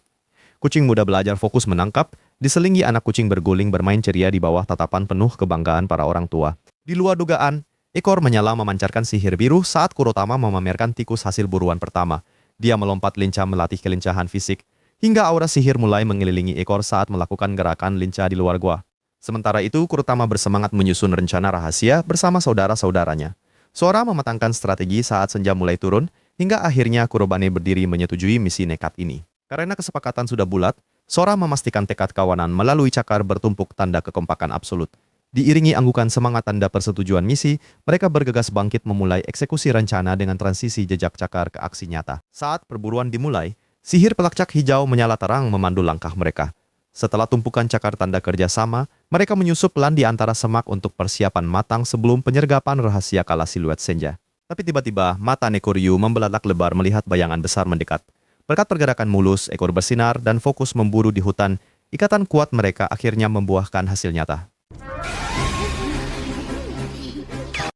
Kucing muda belajar fokus menangkap, diselingi anak kucing berguling bermain ceria di bawah tatapan penuh kebanggaan para orang tua. Di luar dugaan, ekor menyala memancarkan sihir biru saat Kurotama memamerkan tikus hasil buruan pertama. Dia melompat lincah melatih kelincahan fisik, hingga aura sihir mulai mengelilingi ekor saat melakukan gerakan lincah di luar gua. Sementara itu, Kurotama bersemangat menyusun rencana rahasia bersama saudara-saudaranya. Sora mematangkan strategi saat senja mulai turun, hingga akhirnya Kurobane berdiri menyetujui misi nekat ini. Karena kesepakatan sudah bulat, Sora memastikan tekad kawanan melalui cakar bertumpuk tanda kekompakan absolut. Diiringi anggukan semangat tanda persetujuan misi, mereka bergegas bangkit memulai eksekusi rencana dengan transisi jejak cakar ke aksi nyata. Saat perburuan dimulai, sihir pelacak hijau menyala terang memandu langkah mereka. Setelah tumpukan cakar tanda kerjasama, mereka menyusup pelan di antara semak untuk persiapan matang sebelum penyergapan rahasia kala siluet senja. Tapi tiba-tiba, mata Nekoryu membelalak lebar melihat bayangan besar mendekat. Berkat pergerakan mulus, ekor bersinar, dan fokus memburu di hutan, ikatan kuat mereka akhirnya membuahkan hasil nyata.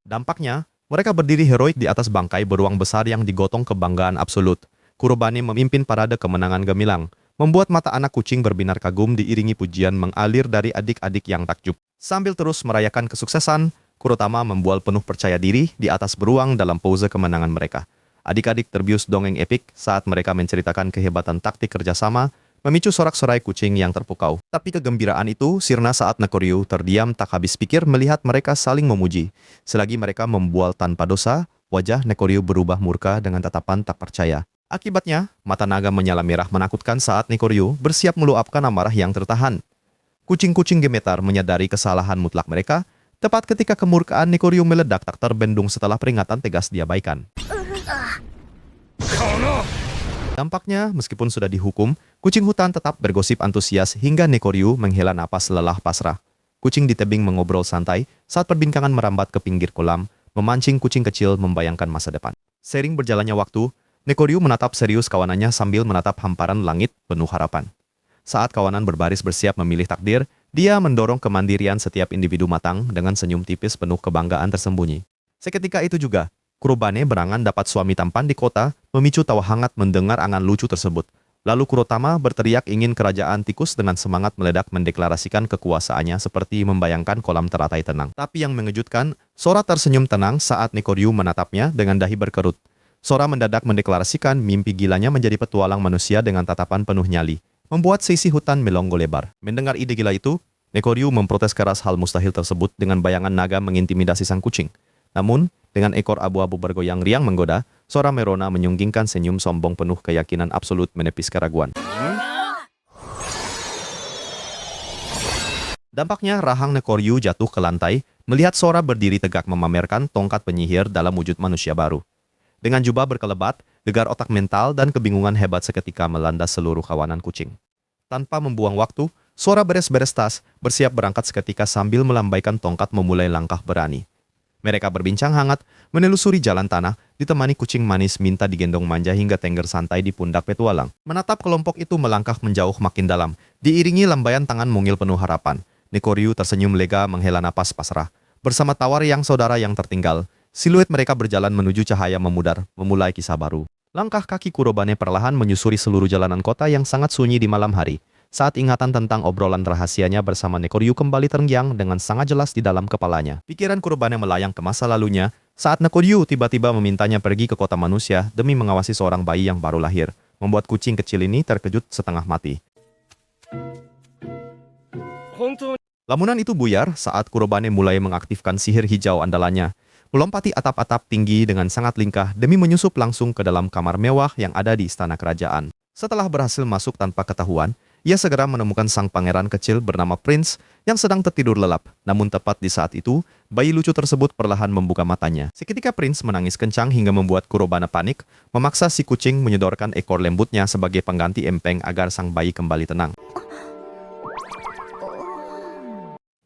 Dampaknya, mereka berdiri heroik di atas bangkai beruang besar yang digotong kebanggaan absolut. Kurobane memimpin parade kemenangan gemilang, membuat mata anak kucing berbinar kagum diiringi pujian mengalir dari adik-adik yang takjub. Sambil terus merayakan kesuksesan, Kurotama membual penuh percaya diri di atas beruang dalam pose kemenangan mereka. Adik-adik terbius dongeng epik saat mereka menceritakan kehebatan taktik kerjasama, memicu sorak-sorai kucing yang terpukau. Tapi kegembiraan itu sirna saat Nekoryu terdiam tak habis pikir melihat mereka saling memuji. Selagi mereka membual tanpa dosa, wajah Nekoryu berubah murka dengan tatapan tak percaya. Akibatnya, mata naga menyala merah menakutkan saat Nekoryu bersiap meluapkan amarah yang tertahan. Kucing-kucing gemetar menyadari kesalahan mutlak mereka, tepat ketika kemurkaan Nekoryu meledak tak terbendung setelah peringatan tegas diabaikan. Dampaknya, meskipun sudah dihukum, kucing hutan tetap bergosip antusias hingga Nekoryu menghela napas lelah pasrah. Kucing di tebing mengobrol santai saat perbincangan merambat ke pinggir kolam, memancing kucing kecil membayangkan masa depan. Seiring berjalannya waktu, Nekoryu menatap serius kawanannya sambil menatap hamparan langit penuh harapan. Saat kawanan berbaris bersiap memilih takdir, dia mendorong kemandirian setiap individu matang dengan senyum tipis penuh kebanggaan tersembunyi. Seketika itu juga, Kurobane berangan dapat suami tampan di kota, memicu tawa hangat mendengar angan lucu tersebut. Lalu Kurotama berteriak ingin kerajaan tikus dengan semangat meledak mendeklarasikan kekuasaannya seperti membayangkan kolam teratai tenang. Tapi yang mengejutkan, Sora tersenyum tenang saat Nekoryu menatapnya dengan dahi berkerut. Sora mendadak mendeklarasikan mimpi gilanya menjadi petualang manusia dengan tatapan penuh nyali, membuat sisi hutan melongo lebar. Mendengar ide gila itu, Nekoryu memprotes keras hal mustahil tersebut dengan bayangan naga mengintimidasi sang kucing. Namun, dengan ekor abu-abu bergoyang riang menggoda, Sora merona menyunggingkan senyum sombong penuh keyakinan absolut menepis keraguan. Dampaknya rahang Nekoryu jatuh ke lantai, melihat Sora berdiri tegak memamerkan tongkat penyihir dalam wujud manusia baru. Dengan jubah berkelebat, gegar otak mental dan kebingungan hebat seketika melanda seluruh kawanan kucing. Tanpa membuang waktu, Sora beres-beres tas, bersiap berangkat seketika sambil melambaikan tongkat memulai langkah berani. Mereka berbincang hangat, menelusuri jalan tanah, ditemani kucing manis minta digendong manja hingga tengger santai di pundak petualang. Menatap kelompok itu melangkah menjauh makin dalam, diiringi lambaian tangan mungil penuh harapan. Nekoryu tersenyum lega menghela napas pasrah. Bersama tawar yang saudara yang tertinggal, siluet mereka berjalan menuju cahaya memudar, memulai kisah baru. Langkah kaki Kurobane perlahan menyusuri seluruh jalanan kota yang sangat sunyi di malam hari. saat ingatan tentang obrolan rahasianya bersama Nekoryu kembali terngiang dengan sangat jelas di dalam kepalanya. Pikiran Kurbane melayang ke masa lalunya saat Nekoryu tiba-tiba memintanya pergi ke kota manusia demi mengawasi seorang bayi yang baru lahir, membuat kucing kecil ini terkejut setengah mati. Lamunan itu buyar saat Kurbane mulai mengaktifkan sihir hijau andalannya, melompati atap-atap tinggi dengan sangat lingkah demi menyusup langsung ke dalam kamar mewah yang ada di istana kerajaan. Setelah berhasil masuk tanpa ketahuan, ia segera menemukan sang pangeran kecil bernama Prince yang sedang tertidur lelap. Namun tepat di saat itu, bayi lucu tersebut perlahan membuka matanya. Seketika Prince menangis kencang hingga membuat Kurbane panik, memaksa si kucing menyodorkan ekor lembutnya sebagai pengganti empeng agar sang bayi kembali tenang.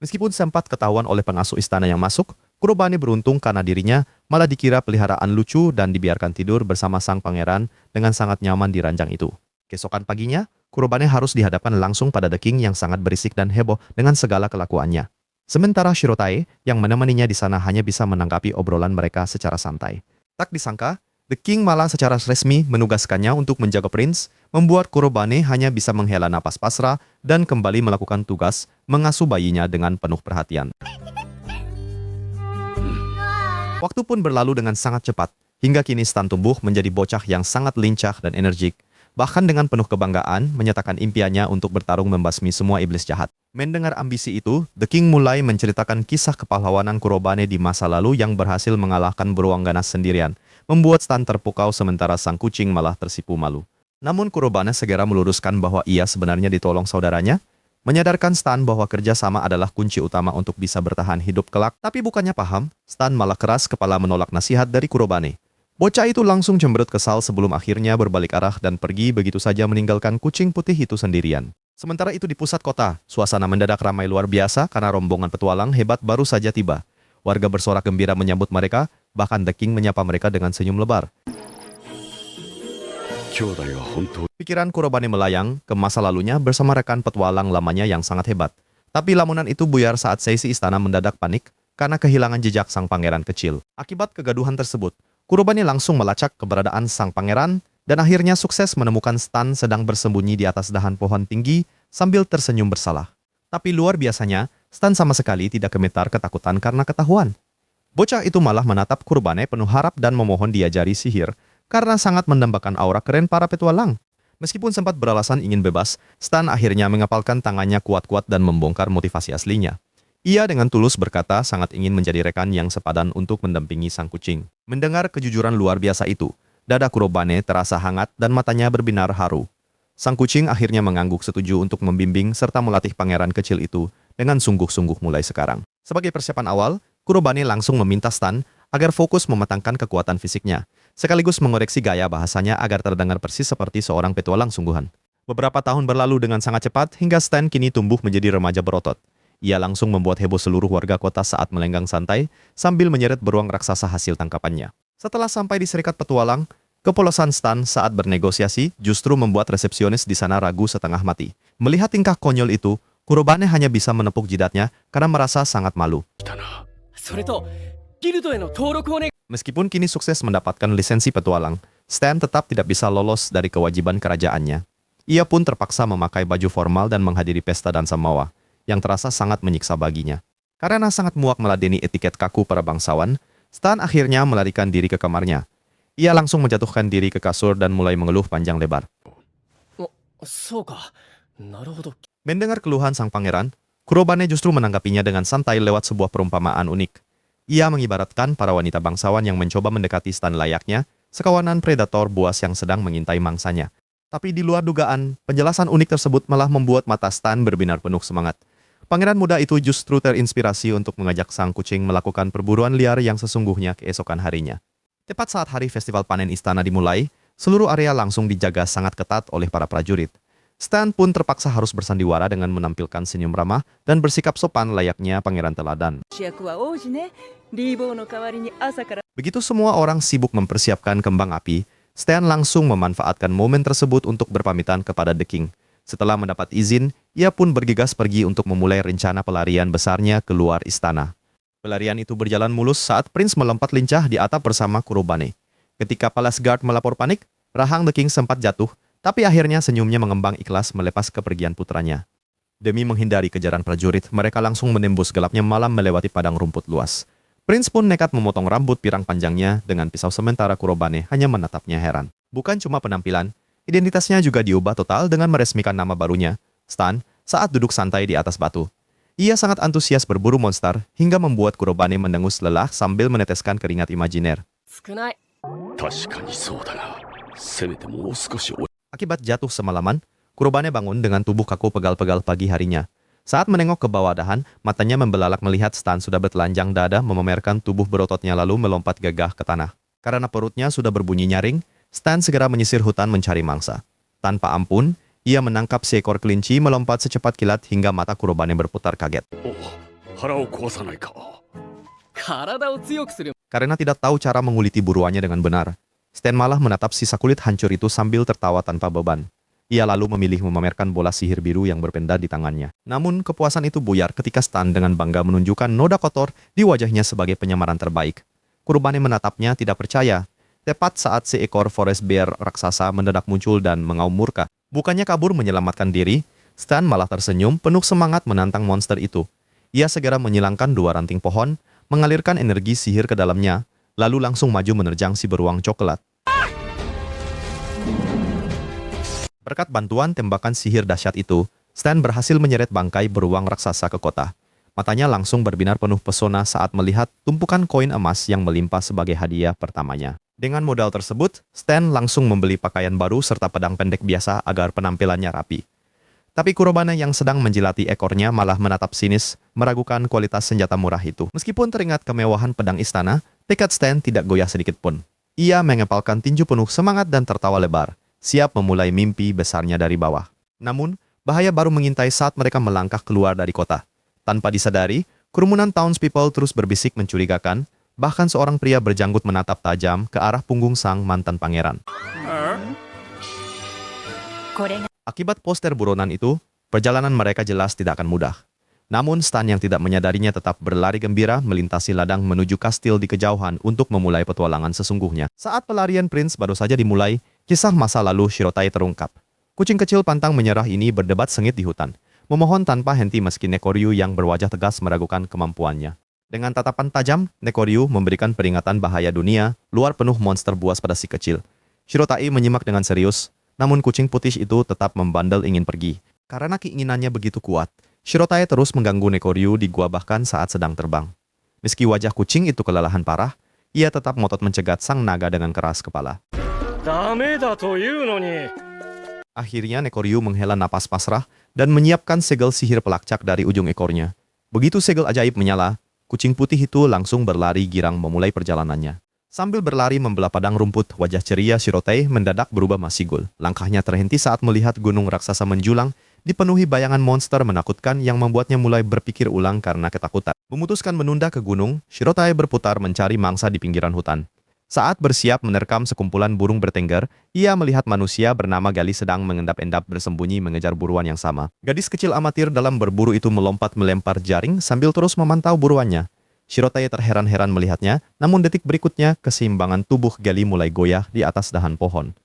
Meskipun sempat ketahuan oleh pengasuh istana yang masuk, Kurbane beruntung karena dirinya malah dikira peliharaan lucu dan dibiarkan tidur bersama sang pangeran dengan sangat nyaman di ranjang itu. Keesokan paginya, Kurbane harus dihadapkan langsung pada The King yang sangat berisik dan heboh dengan segala kelakuannya. Sementara Shirotae yang menemaninya di sana hanya bisa menanggapi obrolan mereka secara santai. Tak disangka, The King malah secara resmi menugaskannya untuk menjaga Prince, membuat Kurbane hanya bisa menghela napas pasrah dan kembali melakukan tugas mengasuh bayinya dengan penuh perhatian. Waktu pun berlalu dengan sangat cepat, hingga kini Stan tumbuh menjadi bocah yang sangat lincah dan energik, bahkan dengan penuh kebanggaan menyatakan impiannya untuk bertarung membasmi semua iblis jahat. Mendengar ambisi itu, The King mulai menceritakan kisah kepahlawanan Kurbane di masa lalu yang berhasil mengalahkan beruang ganas sendirian, membuat Stan terpukau sementara sang kucing malah tersipu malu. Namun Kurbane segera meluruskan bahwa ia sebenarnya ditolong saudaranya, menyadarkan Stan bahwa kerjasama adalah kunci utama untuk bisa bertahan hidup kelak. Tapi bukannya paham, Stan malah keras kepala menolak nasihat dari Kurbane. Bocah itu langsung cemberut kesal sebelum akhirnya berbalik arah dan pergi begitu saja meninggalkan kucing putih itu sendirian. Sementara itu di pusat kota, suasana mendadak ramai luar biasa karena rombongan petualang hebat baru saja tiba. Warga bersorak gembira menyambut mereka, bahkan The King menyapa mereka dengan senyum lebar. Pikiran Kurbane melayang ke masa lalunya bersama rekan petualang lamanya yang sangat hebat. Tapi lamunan itu buyar saat seisi istana mendadak panik karena kehilangan jejak sang pangeran kecil. Akibat kegaduhan tersebut, Kurbane langsung melacak keberadaan sang pangeran dan akhirnya sukses menemukan Stan sedang bersembunyi di atas dahan pohon tinggi sambil tersenyum bersalah. Tapi luar biasanya, Stan sama sekali tidak gemetar ketakutan karena ketahuan. Bocah itu malah menatap Kurbane penuh harap dan memohon diajari sihir karena sangat mendambakan aura keren para petualang. Meskipun sempat beralasan ingin bebas, Stan akhirnya mengapalkan tangannya kuat-kuat dan membongkar motivasi aslinya. Ia dengan tulus berkata sangat ingin menjadi rekan yang sepadan untuk mendampingi sang kucing. Mendengar kejujuran luar biasa itu, dada Kurbane terasa hangat dan matanya berbinar haru. Sang kucing akhirnya mengangguk setuju untuk membimbing serta melatih pangeran kecil itu dengan sungguh-sungguh mulai sekarang. Sebagai persiapan awal, Kurbane langsung meminta Stan agar fokus mematangkan kekuatan fisiknya, sekaligus mengoreksi gaya bahasanya agar terdengar persis seperti seorang petualang sungguhan. Beberapa tahun berlalu dengan sangat cepat hingga Stan kini tumbuh menjadi remaja berotot. Ia langsung membuat heboh seluruh warga kota saat melenggang santai sambil menyeret beruang raksasa hasil tangkapannya. Setelah sampai di serikat petualang, kepolosan Stan saat bernegosiasi justru membuat resepsionis di sana ragu setengah mati. Melihat tingkah konyol itu, Kurbane hanya bisa menepuk jidatnya karena merasa sangat malu. Meskipun kini sukses mendapatkan lisensi petualang, Stan tetap tidak bisa lolos dari kewajiban kerajaannya. Ia pun terpaksa memakai baju formal dan menghadiri pesta dansa mawar, yang terasa sangat menyiksa baginya. Karena sangat muak meladeni etiket kaku para bangsawan, Stan akhirnya melarikan diri ke kamarnya. Ia langsung menjatuhkan diri ke kasur dan mulai mengeluh panjang lebar. Mendengar keluhan sang pangeran, Kurbane justru menanggapinya dengan santai lewat sebuah perumpamaan unik. Ia mengibaratkan para wanita bangsawan yang mencoba mendekati Stan layaknya sekawanan predator buas yang sedang mengintai mangsanya. Tapi di luar dugaan, penjelasan unik tersebut malah membuat mata Stan berbinar penuh semangat. Pangeran muda itu justru terinspirasi untuk mengajak sang kucing melakukan perburuan liar yang sesungguhnya keesokan harinya. Tepat saat hari festival panen istana dimulai, seluruh area langsung dijaga sangat ketat oleh para prajurit. Stan pun terpaksa harus bersandiwara dengan menampilkan senyum ramah dan bersikap sopan layaknya pangeran teladan. Begitu semua orang sibuk mempersiapkan kembang api, Stan langsung memanfaatkan momen tersebut untuk berpamitan kepada The King. Setelah mendapat izin, ia pun bergegas pergi untuk memulai rencana pelarian besarnya keluar istana. Pelarian itu berjalan mulus saat Prince melompat lincah di atap bersama Kurbane. Ketika Palace Guard melapor panik, rahang The King sempat jatuh Tapi akhirnya senyumnya mengembang ikhlas melepas kepergian putranya. Demi menghindari kejaran prajurit, mereka langsung menembus gelapnya malam melewati padang rumput luas. Prince pun nekat memotong rambut pirang panjangnya dengan pisau sementara Kurobane hanya menatapnya heran. Bukan cuma penampilan, identitasnya juga diubah total dengan meresmikan nama barunya, Stan, saat duduk santai di atas batu. Ia sangat antusias berburu monster hingga membuat Kurobane mendengus lelah sambil meneteskan keringat imajiner. 少ない。確かにそうだが、せめてもう少し Akibat jatuh semalaman, Kurobane bangun dengan tubuh kaku pegal-pegal pagi harinya. Saat menengok ke bawah dahan, matanya membelalak melihat Stan sudah bertelanjang dada memamerkan tubuh berototnya lalu melompat gagah ke tanah. Karena perutnya sudah berbunyi nyaring, Stan segera menyisir hutan mencari mangsa. Tanpa ampun, ia menangkap seekor kelinci melompat secepat kilat hingga mata Kurobane berputar kaget. お腹を壊さないか。体を強くする。 Karena tidak tahu cara menguliti buruannya dengan benar, Stan malah menatap sisa kulit hancur itu sambil tertawa tanpa beban. Ia lalu memilih memamerkan bola sihir biru yang berpenda di tangannya. Namun, kepuasan itu buyar ketika Stan dengan bangga menunjukkan noda kotor di wajahnya sebagai penyamaran terbaik. Kurobane menatapnya tidak percaya, tepat saat seekor forest bear raksasa mendadak muncul dan mengaum murka. Bukannya kabur menyelamatkan diri, Stan malah tersenyum penuh semangat menantang monster itu. Ia segera menyilangkan dua ranting pohon, mengalirkan energi sihir ke dalamnya, lalu langsung maju menerjang si beruang coklat. Berkat bantuan tembakan sihir dahsyat itu, Stan berhasil menyeret bangkai beruang raksasa ke kota. Matanya langsung berbinar penuh pesona saat melihat tumpukan koin emas yang melimpah sebagai hadiah pertamanya. Dengan modal tersebut, Stan langsung membeli pakaian baru serta pedang pendek biasa agar penampilannya rapi. Tapi Kurobane yang sedang menjilati ekornya malah menatap sinis, meragukan kualitas senjata murah itu. Meskipun teringat kemewahan pedang istana, tekad Stan tidak goyah sedikit pun. Ia mengepalkan tinju penuh semangat dan tertawa lebar, siap memulai mimpi besarnya dari bawah. Namun, bahaya baru mengintai saat mereka melangkah keluar dari kota. Tanpa disadari, kerumunan townspeople terus berbisik mencurigakan, bahkan seorang pria berjanggut menatap tajam ke arah punggung sang mantan pangeran. Akibat poster buronan itu, perjalanan mereka jelas tidak akan mudah. Namun Stan yang tidak menyadarinya tetap berlari gembira melintasi ladang menuju kastil di kejauhan untuk memulai petualangan sesungguhnya. Saat pelarian Prince baru saja dimulai, kisah masa lalu Shirotai terungkap. Kucing kecil pantang menyerah ini berdebat sengit di hutan, memohon tanpa henti meski Nekoryu yang berwajah tegas meragukan kemampuannya. Dengan tatapan tajam, Nekoryu memberikan peringatan bahaya dunia, luar penuh monster buas pada si kecil. Shirotai menyimak dengan serius, namun kucing putih itu tetap membandel ingin pergi. Karena keinginannya begitu kuat, Shirotai terus mengganggu Nekoryu di gua bahkan saat sedang terbang. Meski wajah kucing itu kelelahan parah, ia tetap ngotot mencegat sang naga dengan keras kepala. ダメだというのに。 Akhirnya Nekoryu menghela napas pasrah dan menyiapkan segel sihir pelacak dari ujung ekornya. Begitu segel ajaib menyala, kucing putih itu langsung berlari girang memulai perjalanannya. Sambil berlari membelah padang rumput, wajah ceria Shirotai mendadak berubah masigul. Langkahnya terhenti saat melihat gunung raksasa menjulang, dipenuhi bayangan monster menakutkan yang membuatnya mulai berpikir ulang karena ketakutan. Memutuskan menunda ke gunung, Shirotai berputar mencari mangsa di pinggiran hutan. Saat bersiap menerkam sekumpulan burung bertengger, ia melihat manusia bernama Gali sedang mengendap-endap bersembunyi mengejar buruan yang sama. Gadis kecil amatir dalam berburu itu melompat melempar jaring sambil terus memantau buruannya. Shirotai terheran-heran melihatnya, namun detik berikutnya keseimbangan tubuh Gali mulai goyah di atas dahan pohon.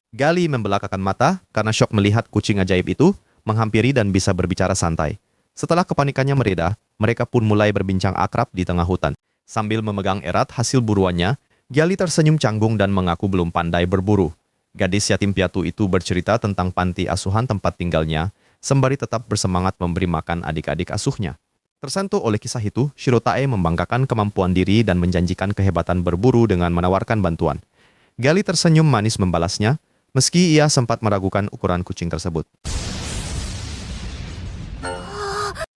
Gali membelakakan mata karena syok melihat kucing ajaib itu, menghampiri dan bisa berbicara santai. Setelah kepanikannya mereda, mereka pun mulai berbincang akrab di tengah hutan. Sambil memegang erat hasil buruannya, Gali tersenyum canggung dan mengaku belum pandai berburu. Gadis yatim piatu itu bercerita tentang panti asuhan tempat tinggalnya, sembari tetap bersemangat memberi makan adik-adik asuhnya. Tersentuh oleh kisah itu, Shirotai membanggakan kemampuan diri dan menjanjikan kehebatan berburu dengan menawarkan bantuan. Gali tersenyum manis membalasnya, meski ia sempat meragukan ukuran kucing tersebut.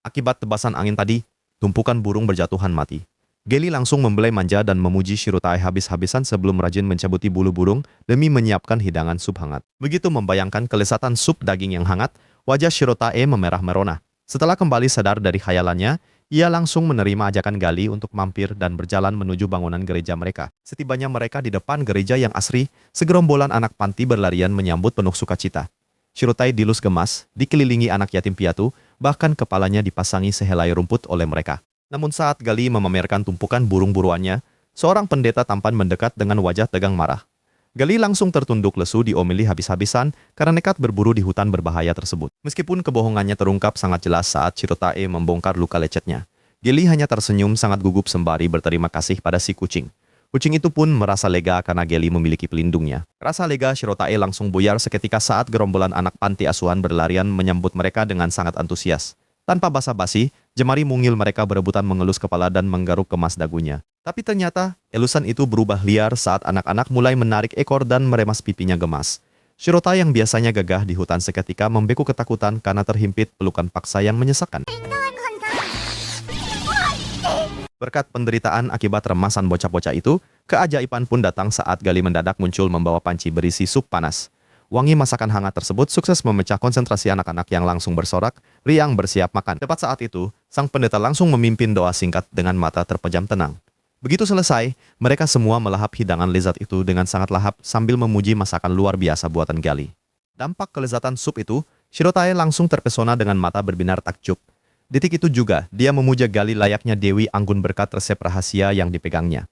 Akibat tebasan angin tadi, tumpukan burung berjatuhan mati. Gali langsung membelai manja dan memuji Shirotai habis-habisan sebelum rajin mencabuti bulu burung demi menyiapkan hidangan sup hangat. Begitu membayangkan kelezatan sup daging yang hangat, wajah Shirotai memerah merona. Setelah kembali sadar dari khayalannya, ia langsung menerima ajakan Gali untuk mampir dan berjalan menuju bangunan gereja mereka. Setibanya mereka di depan gereja yang asri, segerombolan anak panti berlarian menyambut penuh sukacita. Shirotai dilus gemas, dikelilingi anak yatim piatu, bahkan kepalanya dipasangi sehelai rumput oleh mereka. Namun saat Gali memamerkan tumpukan burung buruannya, seorang pendeta tampan mendekat dengan wajah tegang marah. Gali langsung tertunduk lesu diomeli habis-habisan karena nekat berburu di hutan berbahaya tersebut. Meskipun kebohongannya terungkap sangat jelas saat Shirotae membongkar luka lecetnya, Gali hanya tersenyum sangat gugup sembari berterima kasih pada si kucing. Kucing itu pun merasa lega karena Gali memiliki pelindungnya. Rasa lega Shirotae langsung buyar seketika saat gerombolan anak panti asuhan berlarian menyambut mereka dengan sangat antusias. Tanpa basa-basi, jemari mungil mereka berebutan mengelus kepala dan menggaruk kemas dagunya. Tapi ternyata, elusan itu berubah liar saat anak-anak mulai menarik ekor dan meremas pipinya gemas. Shirotae yang biasanya gagah di hutan seketika membeku ketakutan karena terhimpit pelukan paksa yang menyesakkan. Berkat penderitaan akibat remasan bocah-bocah itu, keajaiban pun datang saat Gali mendadak muncul membawa panci berisi sup panas. Wangi masakan hangat tersebut sukses memecah konsentrasi anak-anak yang langsung bersorak, riang bersiap makan. Tepat saat itu, sang pendeta langsung memimpin doa singkat dengan mata terpejam tenang. Begitu selesai, mereka semua melahap hidangan lezat itu dengan sangat lahap sambil memuji masakan luar biasa buatan Gali. Dampak kelezatan sup itu, Shirotae langsung terpesona dengan mata berbinar takjub. Detik itu juga, dia memuja Gali layaknya Dewi Anggun berkat resep rahasia yang dipegangnya.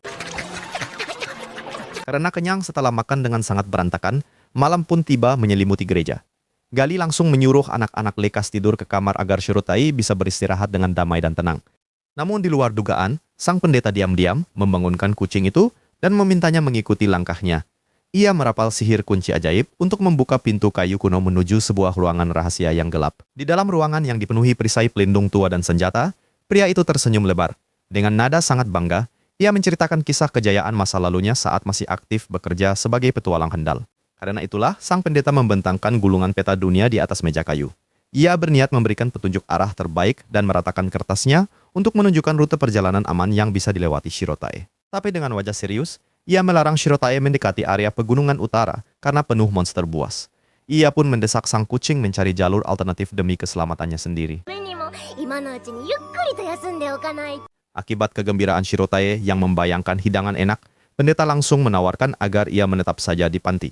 Karena kenyang setelah makan dengan sangat berantakan, malam pun tiba menyelimuti gereja. Gali langsung menyuruh anak-anak lekas tidur ke kamar agar Shirotae bisa beristirahat dengan damai dan tenang. Namun di luar dugaan, sang pendeta diam-diam membangunkan kucing itu dan memintanya mengikuti langkahnya. Ia merapal sihir kunci ajaib untuk membuka pintu kayu kuno menuju sebuah ruangan rahasia yang gelap. Di dalam ruangan yang dipenuhi perisai pelindung tua dan senjata, pria itu tersenyum lebar. Dengan nada sangat bangga, ia menceritakan kisah kejayaan masa lalunya saat masih aktif bekerja sebagai petualang handal. Karena itulah, sang pendeta membentangkan gulungan peta dunia di atas meja kayu. Ia berniat memberikan petunjuk arah terbaik dan meratakan kertasnya untuk menunjukkan rute perjalanan aman yang bisa dilewati Shirotae. Tapi dengan wajah serius, ia melarang Shirotae mendekati area pegunungan utara karena penuh monster buas. Ia pun mendesak sang kucing mencari jalur alternatif demi keselamatannya sendiri. Akibat kegembiraan Shirotae yang membayangkan hidangan enak, pendeta langsung menawarkan agar ia menetap saja di panti.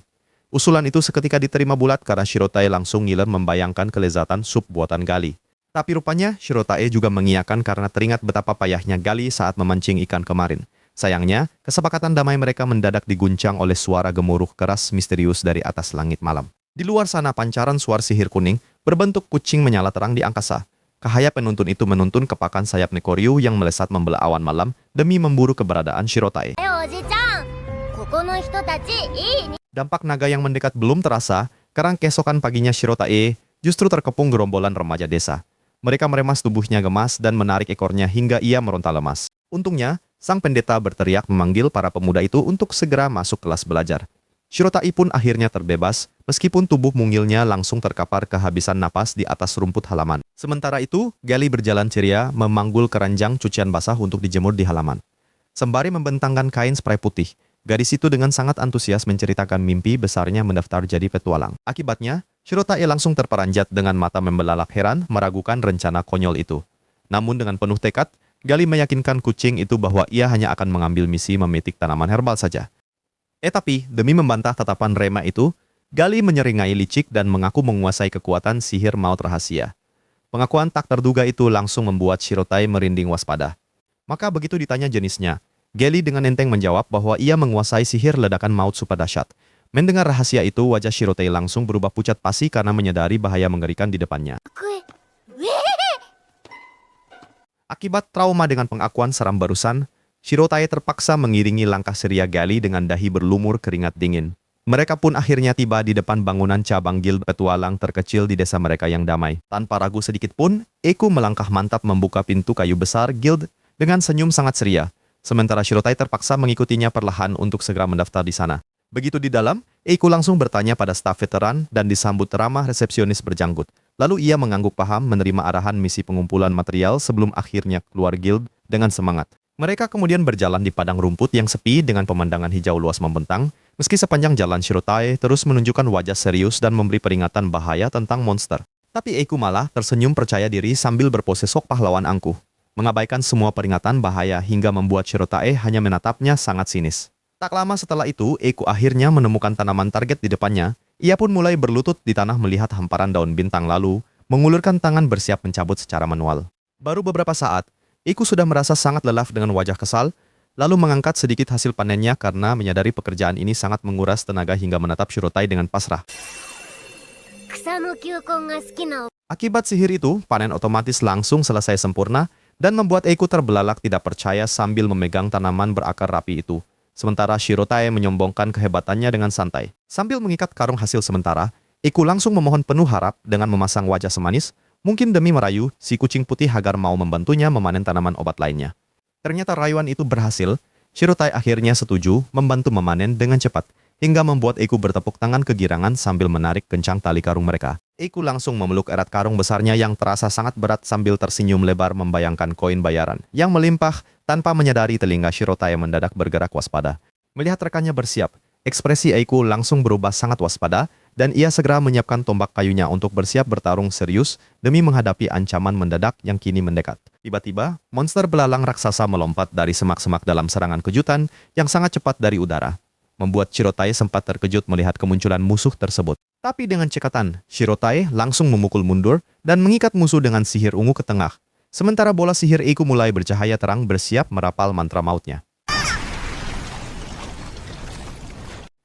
Usulan itu seketika diterima bulat karena Shirotae langsung ngiler membayangkan kelezatan sup buatan Gali. Tapi rupanya Shirotae juga mengiyakan karena teringat betapa payahnya Gali saat memancing ikan kemarin. Sayangnya, kesepakatan damai mereka mendadak diguncang oleh suara gemuruh keras misterius dari atas langit malam. Di luar sana pancaran suar sihir kuning berbentuk kucing menyala terang di angkasa. Cahaya penuntun itu menuntun kepakan sayap Nekoryu yang melesat membelah awan malam demi memburu keberadaan Shirotae. Dampak naga yang mendekat belum terasa, karena keesokan paginya Shirotae justru terkepung gerombolan remaja desa. Mereka meremas tubuhnya gemas dan menarik ekornya hingga ia meronta lemas. Untungnya, sang pendeta berteriak memanggil para pemuda itu untuk segera masuk kelas belajar. Shirotae pun akhirnya terbebas, meskipun tubuh mungilnya langsung terkapar kehabisan napas di atas rumput halaman. Sementara itu, Gali berjalan ceria memanggul keranjang cucian basah untuk dijemur di halaman. Sembari membentangkan kain spray putih, gadis itu dengan sangat antusias menceritakan mimpi besarnya mendaftar jadi petualang. Akibatnya, Shirotae langsung terperanjat dengan mata membelalak heran meragukan rencana konyol itu. Namun dengan penuh tekad, Gali meyakinkan kucing itu bahwa ia hanya akan mengambil misi memetik tanaman herbal saja. Tapi, demi membantah tatapan Rema itu, Gali menyeringai licik dan mengaku menguasai kekuatan sihir maut rahasia. Pengakuan tak terduga itu langsung membuat Shirotae merinding waspada. Maka begitu ditanya jenisnya, Gali dengan enteng menjawab bahwa ia menguasai sihir ledakan maut super dahsyat. Mendengar rahasia itu, wajah Shirotae langsung berubah pucat pasi karena menyadari bahaya mengerikan di depannya. Akibat trauma dengan pengakuan seram barusan, Shirotae terpaksa mengiringi langkah ceria Gali dengan dahi berlumur keringat dingin. Mereka pun akhirnya tiba di depan bangunan cabang guild petualang terkecil di desa mereka yang damai. Tanpa ragu sedikit pun, Eiku melangkah mantap membuka pintu kayu besar guild dengan senyum sangat ceria. Sementara Shirotae terpaksa mengikutinya perlahan untuk segera mendaftar di sana. Begitu di dalam, Eiku langsung bertanya pada staf veteran dan disambut ramah resepsionis berjanggut. Lalu ia mengangguk paham menerima arahan misi pengumpulan material sebelum akhirnya keluar guild dengan semangat. Mereka kemudian berjalan di padang rumput yang sepi dengan pemandangan hijau luas membentang, meski sepanjang jalan Shirotae terus menunjukkan wajah serius dan memberi peringatan bahaya tentang monster. Tapi Eiku malah tersenyum percaya diri sambil berpose sok pahlawan angkuh, mengabaikan semua peringatan bahaya hingga membuat Shirotae hanya menatapnya sangat sinis. Tak lama setelah itu, Eiku akhirnya menemukan tanaman target di depannya. Ia pun mulai berlutut di tanah melihat hamparan daun bintang lalu, mengulurkan tangan bersiap mencabut secara manual. Baru beberapa saat, Eiku sudah merasa sangat lelah dengan wajah kesal, lalu mengangkat sedikit hasil panennya karena menyadari pekerjaan ini sangat menguras tenaga hingga menatap Shirotai dengan pasrah. 草の球根が好きな Akibat sihir itu, panen otomatis langsung selesai sempurna dan membuat Eiku terbelalak tidak percaya sambil memegang tanaman berakar rapi itu. Sementara Shirotai menyombongkan kehebatannya dengan santai. Sambil mengikat karung hasil sementara, Eiku langsung memohon penuh harap dengan memasang wajah semanis, mungkin demi merayu si kucing putih agar mau membantunya memanen tanaman obat lainnya. Ternyata rayuan itu berhasil, Shirotai akhirnya setuju membantu memanen dengan cepat, hingga membuat Eiku bertepuk tangan kegirangan sambil menarik kencang tali karung mereka. Eiku langsung memeluk erat karung besarnya yang terasa sangat berat sambil tersenyum lebar membayangkan koin bayaran yang melimpah tanpa menyadari telinga Shirotai mendadak bergerak waspada. Melihat rekannya bersiap, ekspresi Eiku langsung berubah sangat waspada dan ia segera menyiapkan tombak kayunya untuk bersiap bertarung serius demi menghadapi ancaman mendadak yang kini mendekat. Tiba-tiba, monster belalang raksasa melompat dari semak-semak dalam serangan kejutan yang sangat cepat dari udara, membuat Shirotai sempat terkejut melihat kemunculan musuh tersebut. Tapi dengan cekatan, Shirotai langsung memukul mundur dan mengikat musuh dengan sihir ungu ke tengah. Sementara bola sihir Eiku mulai bercahaya terang bersiap merapal mantra mautnya.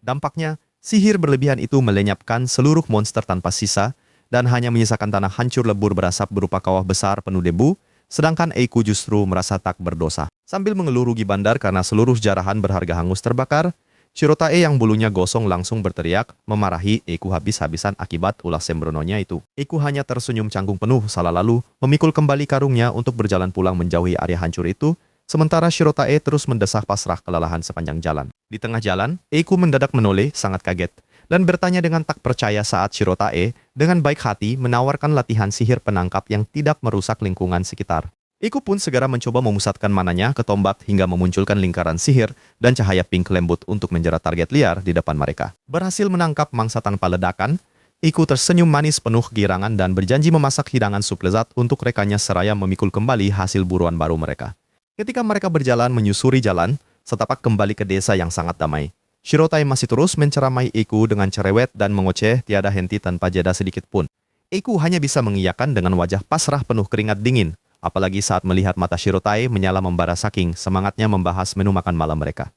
Dampaknya, sihir berlebihan itu melenyapkan seluruh monster tanpa sisa dan hanya menyisakan tanah hancur lebur berasap berupa kawah besar penuh debu, sedangkan Eiku justru merasa tak berdosa. Sambil mengeluh rugi bandar karena seluruh jarahan berharga hangus terbakar, Shirotai yang bulunya gosong langsung berteriak, memarahi Eiku habis-habisan akibat ulah sembrononya itu. Eiku hanya tersenyum canggung penuh salah lalu, memikul kembali karungnya untuk berjalan pulang menjauhi area hancur itu, sementara Shirotai terus mendesah pasrah kelelahan sepanjang jalan. Di tengah jalan, Eiku mendadak menoleh sangat kaget, dan bertanya dengan tak percaya saat Shirotai dengan baik hati menawarkan latihan sihir penangkap yang tidak merusak lingkungan sekitar. Eiku pun segera mencoba memusatkan mananya ke tombak hingga memunculkan lingkaran sihir dan cahaya pink lembut untuk menjerat target liar di depan mereka. Berhasil menangkap mangsa tanpa ledakan, Eiku tersenyum manis penuh kegirangan dan berjanji memasak hidangan sup lezat untuk rekannya seraya memikul kembali hasil buruan baru mereka. Ketika mereka berjalan menyusuri jalan, setapak kembali ke desa yang sangat damai. Shirotai masih terus menceramai Eiku dengan cerewet dan mengoceh tiada henti tanpa jeda sedikit pun. Eiku hanya bisa mengiyakan dengan wajah pasrah penuh keringat dingin, apalagi saat melihat mata Shirotai menyala membara saking semangatnya membahas menu makan malam mereka.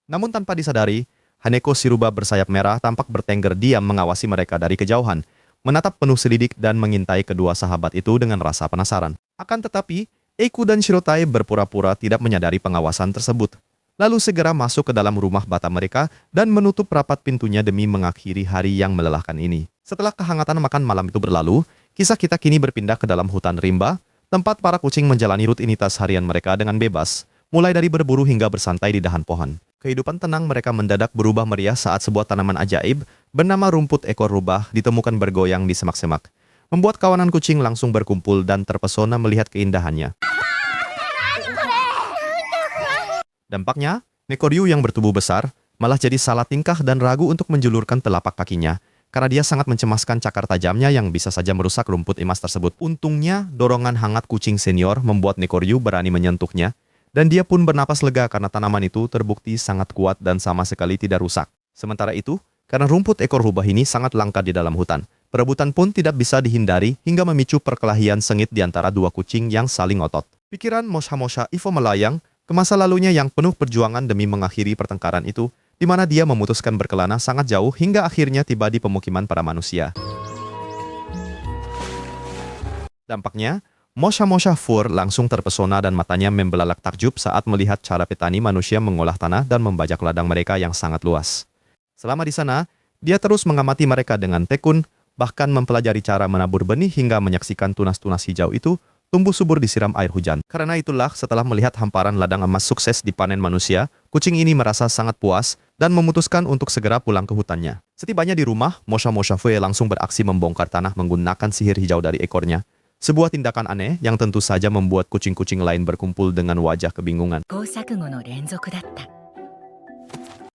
Namun tanpa disadari, Haneko si rubah bersayap merah tampak bertengger diam mengawasi mereka dari kejauhan, menatap penuh selidik dan mengintai kedua sahabat itu dengan rasa penasaran. Akan tetapi, Eiku dan Shirotai berpura-pura tidak menyadari pengawasan tersebut, lalu segera masuk ke dalam rumah bata mereka dan menutup rapat pintunya demi mengakhiri hari yang melelahkan ini. Setelah kehangatan makan malam itu berlalu, kisah kita kini berpindah ke dalam hutan rimba, tempat para kucing menjalani rutinitas harian mereka dengan bebas, mulai dari berburu hingga bersantai di dahan pohon. Kehidupan tenang mereka mendadak berubah meriah saat sebuah tanaman ajaib bernama rumput ekor rubah ditemukan bergoyang di semak-semak, membuat kawanan kucing langsung berkumpul dan terpesona melihat keindahannya. Dampaknya, Nekoryu yang bertubuh besar malah jadi salah tingkah dan ragu untuk menjulurkan telapak kakinya, karena dia sangat mencemaskan cakar tajamnya yang bisa saja merusak rumput emas tersebut. Untungnya, dorongan hangat kucing senior membuat Nekoryu berani menyentuhnya, dan dia pun bernapas lega karena tanaman itu terbukti sangat kuat dan sama sekali tidak rusak. Sementara itu, karena rumput ekor rubah ini sangat langka di dalam hutan, perebutan pun tidak bisa dihindari hingga memicu perkelahian sengit di antara dua kucing yang saling otot. Pikiran Mosha-Mosha Ivo melayang ke masa lalunya yang penuh perjuangan demi mengakhiri pertengkaran itu, di mana dia memutuskan berkelana sangat jauh hingga akhirnya tiba di pemukiman para manusia. Dampaknya, Mosha-Mosha Fur langsung terpesona dan matanya membelalak takjub saat melihat cara petani manusia mengolah tanah dan membajak ladang mereka yang sangat luas. Selama di sana, dia terus mengamati mereka dengan tekun, bahkan mempelajari cara menabur benih hingga menyaksikan tunas-tunas hijau itu tumbuh subur disiram air hujan. Karena itulah setelah melihat hamparan ladang emas sukses dipanen manusia, kucing ini merasa sangat puas dan memutuskan untuk segera pulang ke hutannya. Setibanya di rumah, Mosha-Mosha Fue langsung beraksi membongkar tanah menggunakan sihir hijau dari ekornya. Sebuah tindakan aneh yang tentu saja membuat kucing-kucing lain berkumpul dengan wajah kebingungan. 試行錯誤の連続だった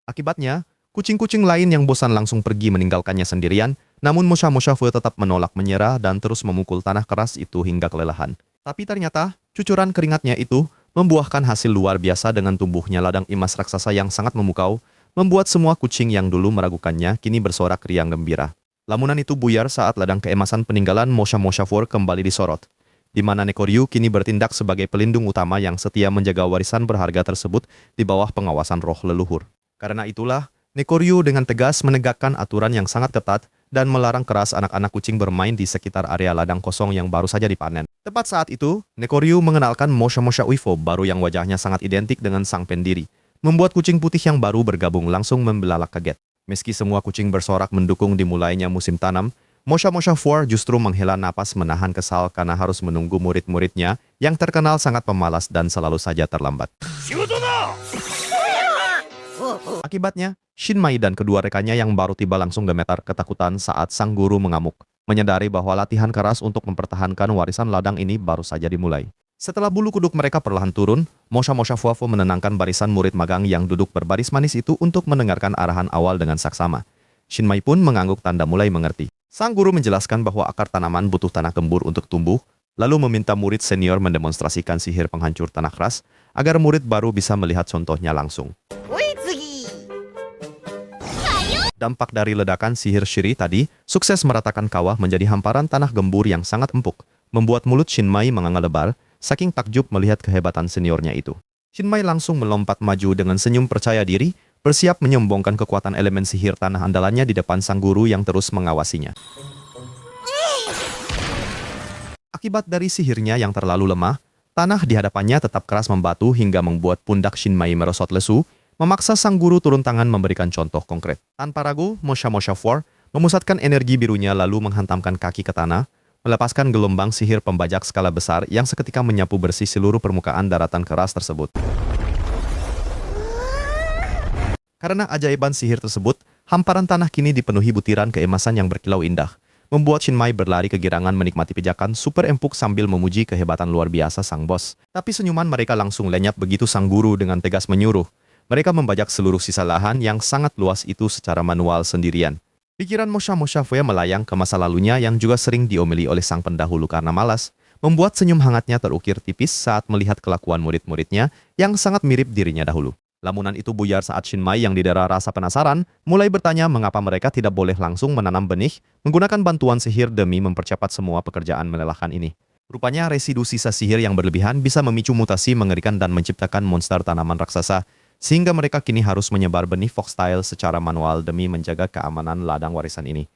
Akibatnya, kucing-kucing lain yang bosan langsung pergi meninggalkannya sendirian, namun Mosha-Mosha Fue tetap menolak menyerah dan terus memukul tanah keras itu hingga kelelahan. Tapi ternyata, cucuran keringatnya itu membuahkan hasil luar biasa dengan tumbuhnya ladang emas raksasa yang sangat memukau, membuat semua kucing yang dulu meragukannya kini bersorak riang gembira. Lamunan itu buyar saat ladang keemasan peninggalan Mosha-Mosha Fue kembali disorot. di mana Nekoryu kini bertindak sebagai pelindung utama yang setia menjaga warisan berharga tersebut di bawah pengawasan roh leluhur. Karena itulah, Nekoryu dengan tegas menegakkan aturan yang sangat ketat dan melarang keras anak-anak kucing bermain di sekitar area ladang kosong yang baru saja dipanen. Tepat saat itu, Nekoryu mengenalkan Mosha Mosha Uifo baru yang wajahnya sangat identik dengan sang pendiri, membuat kucing putih yang baru bergabung langsung membelalak kaget. Meski semua kucing bersorak mendukung dimulainya musim tanam, Mosha Mosha 4 justru menghela napas menahan kesal karena harus menunggu murid-muridnya yang terkenal sangat pemalas dan selalu saja terlambat. Akibatnya, Shinmai dan kedua rekannya yang baru tiba langsung gemetar ketakutan saat sang guru mengamuk, menyadari bahwa latihan keras untuk mempertahankan warisan ladang ini baru saja dimulai. Setelah bulu kuduk mereka perlahan turun, Mosha Mosha Fuafo menenangkan barisan murid magang yang duduk berbaris manis itu untuk mendengarkan arahan awal dengan saksama. Shinmai pun mengangguk tanda mulai mengerti. Sang guru menjelaskan bahwa akar tanaman butuh tanah gembur untuk tumbuh, lalu meminta murid senior mendemonstrasikan sihir penghancur tanah keras agar murid baru bisa melihat contohnya langsung. Dampak dari ledakan sihir Shiri tadi sukses meratakan kawah menjadi hamparan tanah gembur yang sangat empuk, membuat mulut Shinmai menganga lebar, saking takjub melihat kehebatan seniornya itu. Shinmai langsung melompat maju dengan senyum percaya diri, bersiap menyombongkan kekuatan elemen sihir tanah andalannya di depan sang guru yang terus mengawasinya. Akibat dari sihirnya yang terlalu lemah, tanah di hadapannya tetap keras membatu hingga membuat pundak Shinmai merosot lesu, memaksa sang guru turun tangan memberikan contoh konkret. Tanpa ragu, Mosha Mosha 4 memusatkan energi birunya lalu menghantamkan kaki ke tanah, melepaskan gelombang sihir pembajak skala besar yang seketika menyapu bersih seluruh permukaan daratan keras tersebut. Karena ajaiban sihir tersebut, hamparan tanah kini dipenuhi butiran keemasan yang berkilau indah, membuat Shinmai berlari kegirangan menikmati pijakan super empuk sambil memuji kehebatan luar biasa sang bos. Tapi senyuman mereka langsung lenyap begitu sang guru dengan tegas menyuruh. Mereka membajak seluruh sisa lahan yang sangat luas itu secara manual sendirian. Pikiran Mosha Mosha Fue melayang ke masa lalunya yang juga sering diomeli oleh sang pendahulu karena malas, membuat senyum hangatnya terukir tipis saat melihat kelakuan murid-muridnya yang sangat mirip dirinya dahulu. Lamunan itu buyar saat Shinmai yang didera rasa penasaran mulai bertanya mengapa mereka tidak boleh langsung menanam benih menggunakan bantuan sihir demi mempercepat semua pekerjaan melelahkan ini. Rupanya residu sisa sihir yang berlebihan bisa memicu mutasi mengerikan dan menciptakan monster tanaman raksasa, sehingga mereka kini harus menyebar benih foxtail secara manual demi menjaga keamanan ladang warisan ini.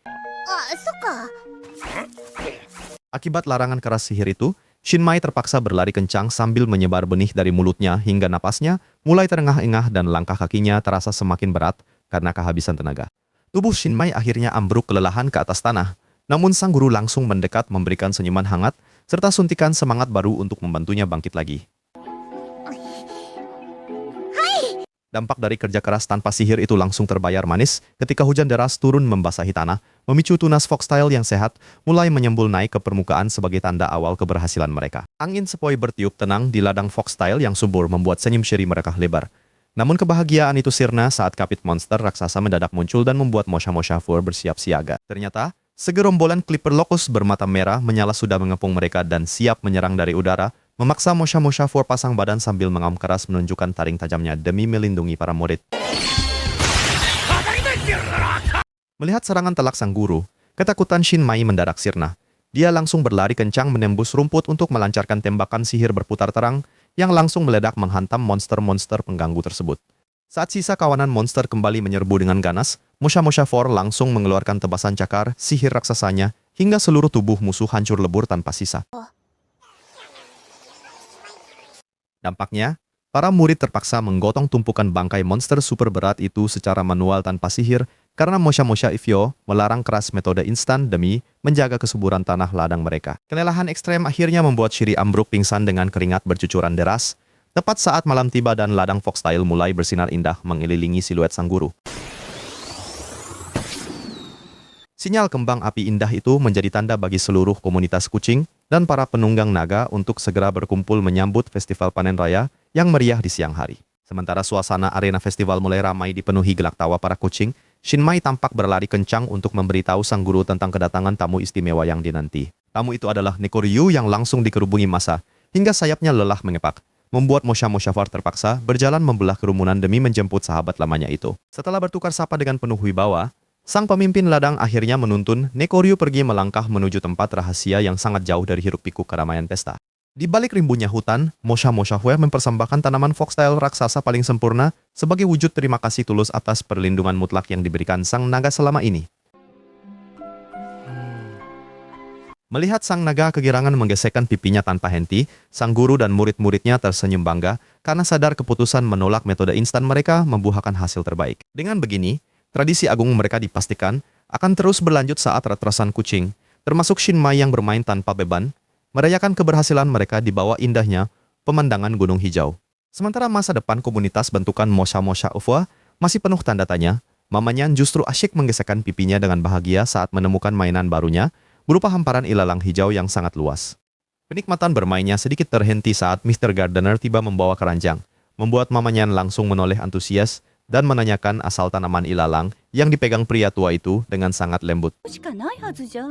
Akibat larangan keras sihir itu, Shinmai terpaksa berlari kencang sambil menyebar benih dari mulutnya hingga napasnya mulai terengah-engah dan langkah kakinya terasa semakin berat karena kehabisan tenaga. Tubuh Shinmai akhirnya ambruk kelelahan ke atas tanah, namun sang guru langsung mendekat memberikan senyuman hangat serta suntikan semangat baru untuk membantunya bangkit lagi. Dampak dari kerja keras tanpa sihir itu langsung terbayar manis ketika hujan deras turun membasahi tanah, memicu tunas foxtail yang sehat mulai menyembul naik ke permukaan sebagai tanda awal keberhasilan mereka. Angin sepoi bertiup tenang di ladang foxtail yang subur membuat senyum Shiri mereka lebar. Namun kebahagiaan itu sirna saat kapit monster raksasa mendadak muncul dan membuat Mosha Mosha 4 bersiap siaga. Ternyata, segerombolan Clipper Locust bermata merah menyala sudah mengepung mereka dan siap menyerang dari udara, memaksa Mosha Mosha 4 pasang badan sambil mengaum keras menunjukkan taring tajamnya demi melindungi para murid. Melihat serangan telak sang guru, ketakutan Shinmai mendadak sirna. Dia langsung berlari kencang menembus rumput untuk melancarkan tembakan sihir berputar terang yang langsung meledak menghantam monster-monster pengganggu tersebut. Saat sisa kawanan monster kembali menyerbu dengan ganas, Mosha Mosha 4 langsung mengeluarkan tebasan cakar sihir raksasanya hingga seluruh tubuh musuh hancur lebur tanpa sisa. Dampaknya, para murid terpaksa menggotong tumpukan bangkai monster super berat itu secara manual tanpa sihir karena Mosha Mosha Ifyo melarang keras metode instan demi menjaga kesuburan tanah ladang mereka. Kelelahan ekstrem akhirnya membuat Shiri ambruk pingsan dengan keringat bercucuran deras, tepat saat malam tiba dan ladang foxtail mulai bersinar indah mengelilingi siluet sang guru. Sinyal kembang api indah itu menjadi tanda bagi seluruh komunitas kucing dan para penunggang naga untuk segera berkumpul menyambut festival panen raya yang meriah di siang hari. Sementara suasana arena festival mulai ramai dipenuhi gelak tawa para kucing, Shinmai tampak berlari kencang untuk memberitahu sang guru tentang kedatangan tamu istimewa yang dinanti. Tamu itu adalah Nekoryu yang langsung dikerubungi massa, hingga sayapnya lelah mengepak, membuat Mosha Mosha 4 terpaksa berjalan membelah kerumunan demi menjemput sahabat lamanya itu. Setelah bertukar sapa dengan penuh wibawa, Sang pemimpin ladang akhirnya menuntun Nekoryu pergi melangkah menuju tempat rahasia yang sangat jauh dari hiruk-pikuk keramaian pesta. Di balik rimbunnya hutan, Mosha Moshahwe mempersembahkan tanaman foxtail raksasa paling sempurna sebagai wujud terima kasih tulus atas perlindungan mutlak yang diberikan sang naga selama ini. Melihat sang naga kegirangan menggesekkan pipinya tanpa henti, sang guru dan murid-muridnya tersenyum bangga karena sadar keputusan menolak metode instan mereka membuahkan hasil terbaik. Dengan begini, tradisi agung mereka dipastikan akan terus berlanjut saat retrasan kucing, termasuk Shinmai yang bermain tanpa beban, merayakan keberhasilan mereka di bawah indahnya pemandangan gunung hijau. Sementara masa depan komunitas bentukan Mosha Moshahwe masih penuh tanda tanya, mamanya justru asyik menggesekkan pipinya dengan bahagia saat menemukan mainan barunya, berupa hamparan ilalang hijau yang sangat luas. Kenikmatan bermainnya sedikit terhenti saat Mr. Gardener tiba membawa keranjang, membuat mamanya langsung menoleh antusias dan menanyakan asal tanaman ilalang yang dipegang pria tua itu dengan sangat lembut. しかないはずじゃ。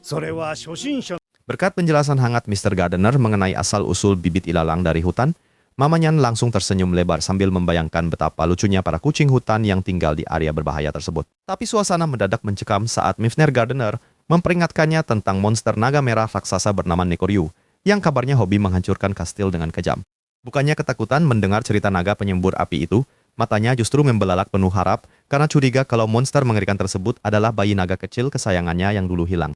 それは初心者 Berkat penjelasan hangat Mr. Gardener mengenai asal-usul bibit ilalang dari hutan, mamanya langsung tersenyum lebar sambil membayangkan betapa lucunya para kucing hutan yang tinggal di area berbahaya tersebut. Tapi suasana mendadak mencekam saat Mr. Gardener memperingatkannya tentang monster naga merah raksasa bernama Nekoryu, yang kabarnya hobi menghancurkan kastil dengan kejam. Bukannya ketakutan mendengar cerita naga penyembur api itu, matanya justru membelalak penuh harap karena curiga kalau monster mengerikan tersebut adalah bayi naga kecil kesayangannya yang dulu hilang.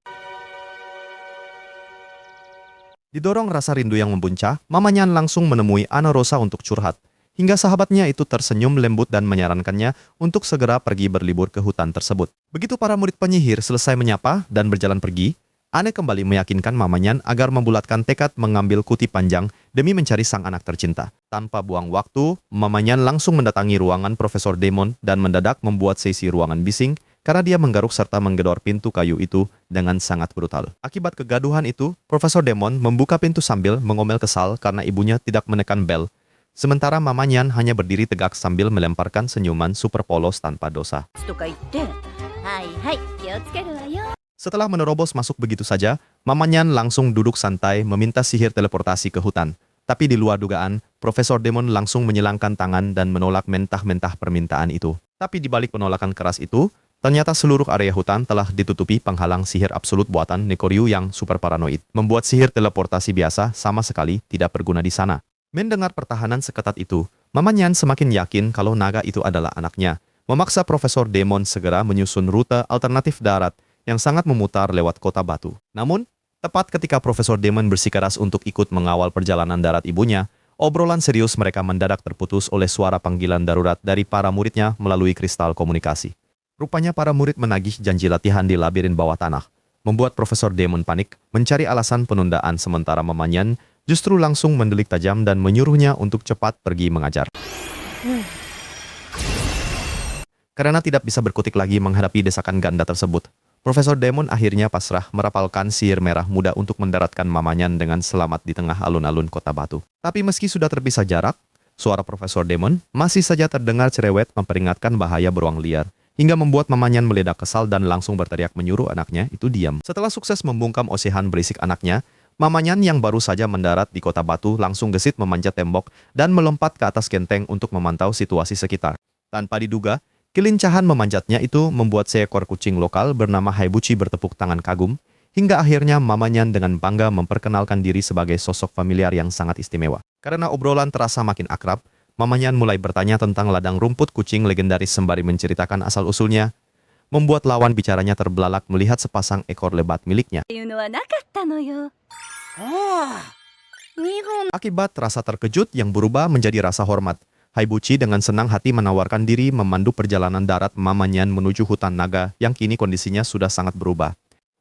Didorong rasa rindu yang membuncah, mamanya langsung menemui Ana Rosa untuk curhat. Hingga sahabatnya itu tersenyum lembut dan menyarankannya untuk segera pergi berlibur ke hutan tersebut. Begitu para murid penyihir selesai menyapa dan berjalan pergi, Ane kembali meyakinkan mamanya agar membulatkan tekad mengambil kuti panjang demi mencari sang anak tercinta. Tanpa buang waktu, mamanya langsung mendatangi ruangan Profesor Demon dan mendadak membuat sesi ruangan bising karena dia menggaruk serta menggedor pintu kayu itu dengan sangat brutal. Akibat kegaduhan itu, Profesor Demon membuka pintu sambil mengomel kesal karena ibunya tidak menekan bel. Sementara mamanya hanya berdiri tegak sambil melemparkan senyuman super polos tanpa dosa. とか言って。はいはい気をつけるわよ Setelah menerobos masuk begitu saja, mamanya langsung duduk santai meminta sihir teleportasi ke hutan. Tapi di luar dugaan, Profesor Demon langsung menyilangkan tangan dan menolak mentah-mentah permintaan itu. Tapi di balik penolakan keras itu, ternyata seluruh area hutan telah ditutupi penghalang sihir absolut buatan Nekoryu yang super paranoid. Membuat sihir teleportasi biasa sama sekali tidak berguna di sana. Mendengar pertahanan seketat itu, mamanya semakin yakin kalau naga itu adalah anaknya. Memaksa Profesor Demon segera menyusun rute alternatif darat yang sangat memutar lewat kota batu. Namun, tepat ketika Profesor Demon bersikeras untuk ikut mengawal perjalanan darat ibunya, obrolan serius mereka mendadak terputus oleh suara panggilan darurat dari para muridnya melalui kristal komunikasi. Rupanya para murid menagih janji latihan di labirin bawah tanah, membuat Profesor Demon panik, mencari alasan penundaan sementara mamanya justru langsung mendelik tajam dan menyuruhnya untuk cepat pergi mengajar. Karena tidak bisa berkutik lagi menghadapi desakan ganda tersebut, Profesor Demon akhirnya pasrah merapalkan sihir merah muda untuk mendaratkan mamanya dengan selamat di tengah alun-alun kota batu. Tapi meski sudah terpisah jarak, suara Profesor Demon masih saja terdengar cerewet memperingatkan bahaya beruang liar, hingga membuat mamanya meledak kesal dan langsung berteriak menyuruh anaknya itu diam. Setelah sukses membungkam ocehan berisik anaknya, mamanya yang baru saja mendarat di kota batu langsung gesit memanjat tembok dan melompat ke atas genteng untuk memantau situasi sekitar. Tanpa diduga, kelincahan memanjatnya itu membuat seekor kucing lokal bernama Haibuchi bertepuk tangan kagum, hingga akhirnya mamanya dengan bangga memperkenalkan diri sebagai sosok familiar yang sangat istimewa. Karena obrolan terasa makin akrab, mamanya mulai bertanya tentang ladang rumput kucing legendaris sembari menceritakan asal-usulnya, membuat lawan bicaranya terbelalak melihat sepasang ekor lebat miliknya. っていうのはなかったのよ。 Akibat rasa terkejut yang berubah menjadi rasa hormat, Haibuchi dengan senang hati menawarkan diri memandu perjalanan darat mamanya menuju hutan naga yang kini kondisinya sudah sangat berubah.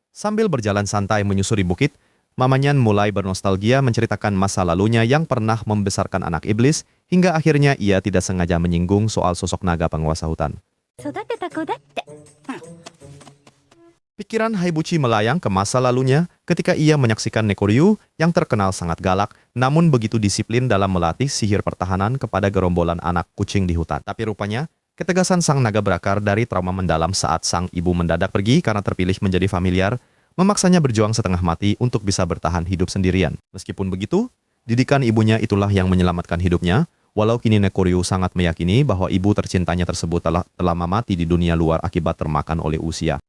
Sambil berjalan santai menyusuri bukit, mamanya mulai bernostalgia menceritakan masa lalunya yang pernah membesarkan anak iblis, hingga akhirnya ia tidak sengaja menyinggung soal sosok naga penguasa hutan. 育てた子だって。 Pikiran Haibuchi melayang ke masa lalunya ketika ia menyaksikan Nekoryu yang terkenal sangat galak, namun begitu disiplin dalam melatih sihir pertahanan kepada gerombolan anak kucing di hutan. Tapi rupanya, ketegasan sang naga berakar dari trauma mendalam saat sang ibu mendadak pergi karena terpilih menjadi familiar, memaksanya berjuang setengah mati untuk bisa bertahan hidup sendirian. Meskipun begitu, didikan ibunya itulah yang menyelamatkan hidupnya, walau kini Nekoryu sangat meyakini bahwa ibu tercintanya tersebut telah mati di dunia luar akibat termakan oleh usia.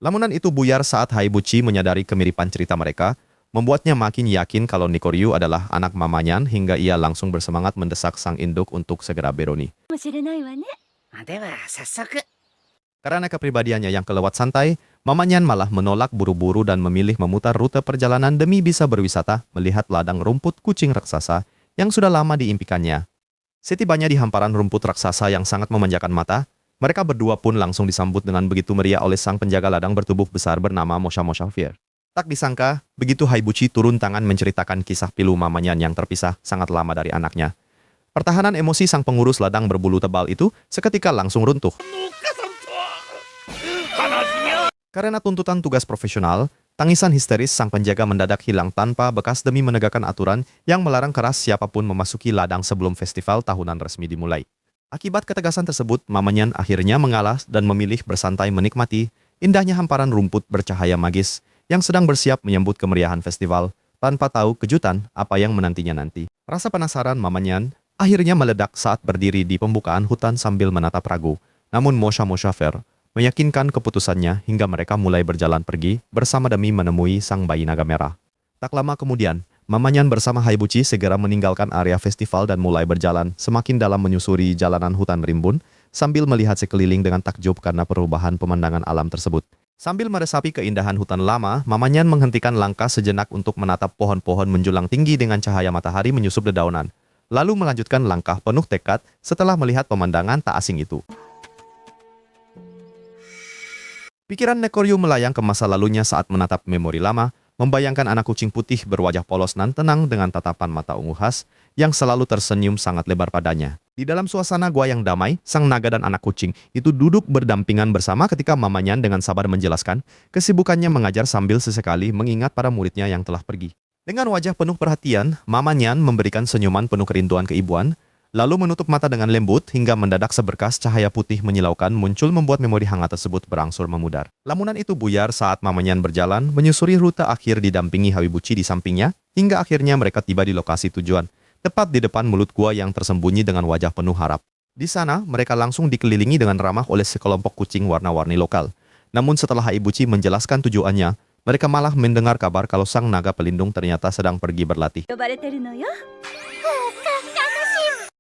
Lamunan itu buyar saat Haibuchi menyadari kemiripan cerita mereka, membuatnya makin yakin kalau Nekoryu adalah anak mamanya hingga ia langsung bersemangat mendesak sang induk untuk segera beroni. もしれないわね。では早速 Karena kepribadiannya yang kelewat santai, Mamanyan malah menolak buru-buru dan memilih memutar rute perjalanan demi bisa berwisata melihat ladang rumput kucing raksasa yang sudah lama diimpikannya. Setibanya di hamparan rumput raksasa yang sangat memanjakan mata, mereka berdua pun langsung disambut dengan begitu meriah oleh sang penjaga ladang bertubuh besar bernama Mosha Fear. Tak disangka, begitu Haibuchi turun tangan menceritakan kisah pilu Mamanyan yang terpisah sangat lama dari anaknya. Pertahanan emosi sang pengurus ladang berbulu tebal itu seketika langsung runtuh. Karena tuntutan tugas profesional, tangisan histeris sang penjaga mendadak hilang tanpa bekas demi menegakkan aturan yang melarang keras siapapun memasuki ladang sebelum festival tahunan resmi dimulai. Akibat ketegasan tersebut, Mamanyan akhirnya mengalah dan memilih bersantai menikmati indahnya hamparan rumput bercahaya magis yang sedang bersiap menyambut kemeriahan festival tanpa tahu kejutan apa yang menantinya nanti. Rasa penasaran Mamanyan akhirnya meledak saat berdiri di pembukaan hutan sambil menatap ragu. Namun Mosha Fear meyakinkan keputusannya hingga mereka mulai berjalan pergi bersama demi menemui sang bayi naga merah. Tak lama kemudian, Mamanyan bersama Haibuchi segera meninggalkan area festival dan mulai berjalan semakin dalam menyusuri jalanan hutan rimbun sambil melihat sekeliling dengan takjub karena perubahan pemandangan alam tersebut. Sambil meresapi keindahan hutan lama, Mamanyan menghentikan langkah sejenak untuk menatap pohon-pohon menjulang tinggi dengan cahaya matahari menyusup dedaunan, lalu melanjutkan langkah penuh tekad setelah melihat pemandangan tak asing itu. Pikiran Nekoryu melayang ke masa lalunya saat menatap memori lama, membayangkan anak kucing putih berwajah polos nan tenang dengan tatapan mata ungu khas yang selalu tersenyum sangat lebar padanya. Di dalam suasana gua yang damai, sang naga dan anak kucing itu duduk berdampingan bersama ketika Mamanyan dengan sabar menjelaskan kesibukannya mengajar sambil sesekali mengingat para muridnya yang telah pergi. Dengan wajah penuh perhatian, Mamanyan memberikan senyuman penuh kerinduan keibuan, lalu menutup mata dengan lembut hingga mendadak seberkas cahaya putih menyilaukan muncul membuat memori hangat tersebut berangsur memudar. Lamunan itu buyar saat Mamanyan berjalan menyusuri rute akhir didampingi Haibuchi di sampingnya hingga akhirnya mereka tiba di lokasi tujuan, tepat di depan mulut gua yang tersembunyi dengan wajah penuh harap. Di sana, mereka langsung dikelilingi dengan ramah oleh sekelompok kucing warna-warni lokal. Namun setelah Haibuchi menjelaskan tujuannya, mereka malah mendengar kabar kalau sang naga pelindung ternyata sedang pergi berlatih. 呼ばれてるのよ。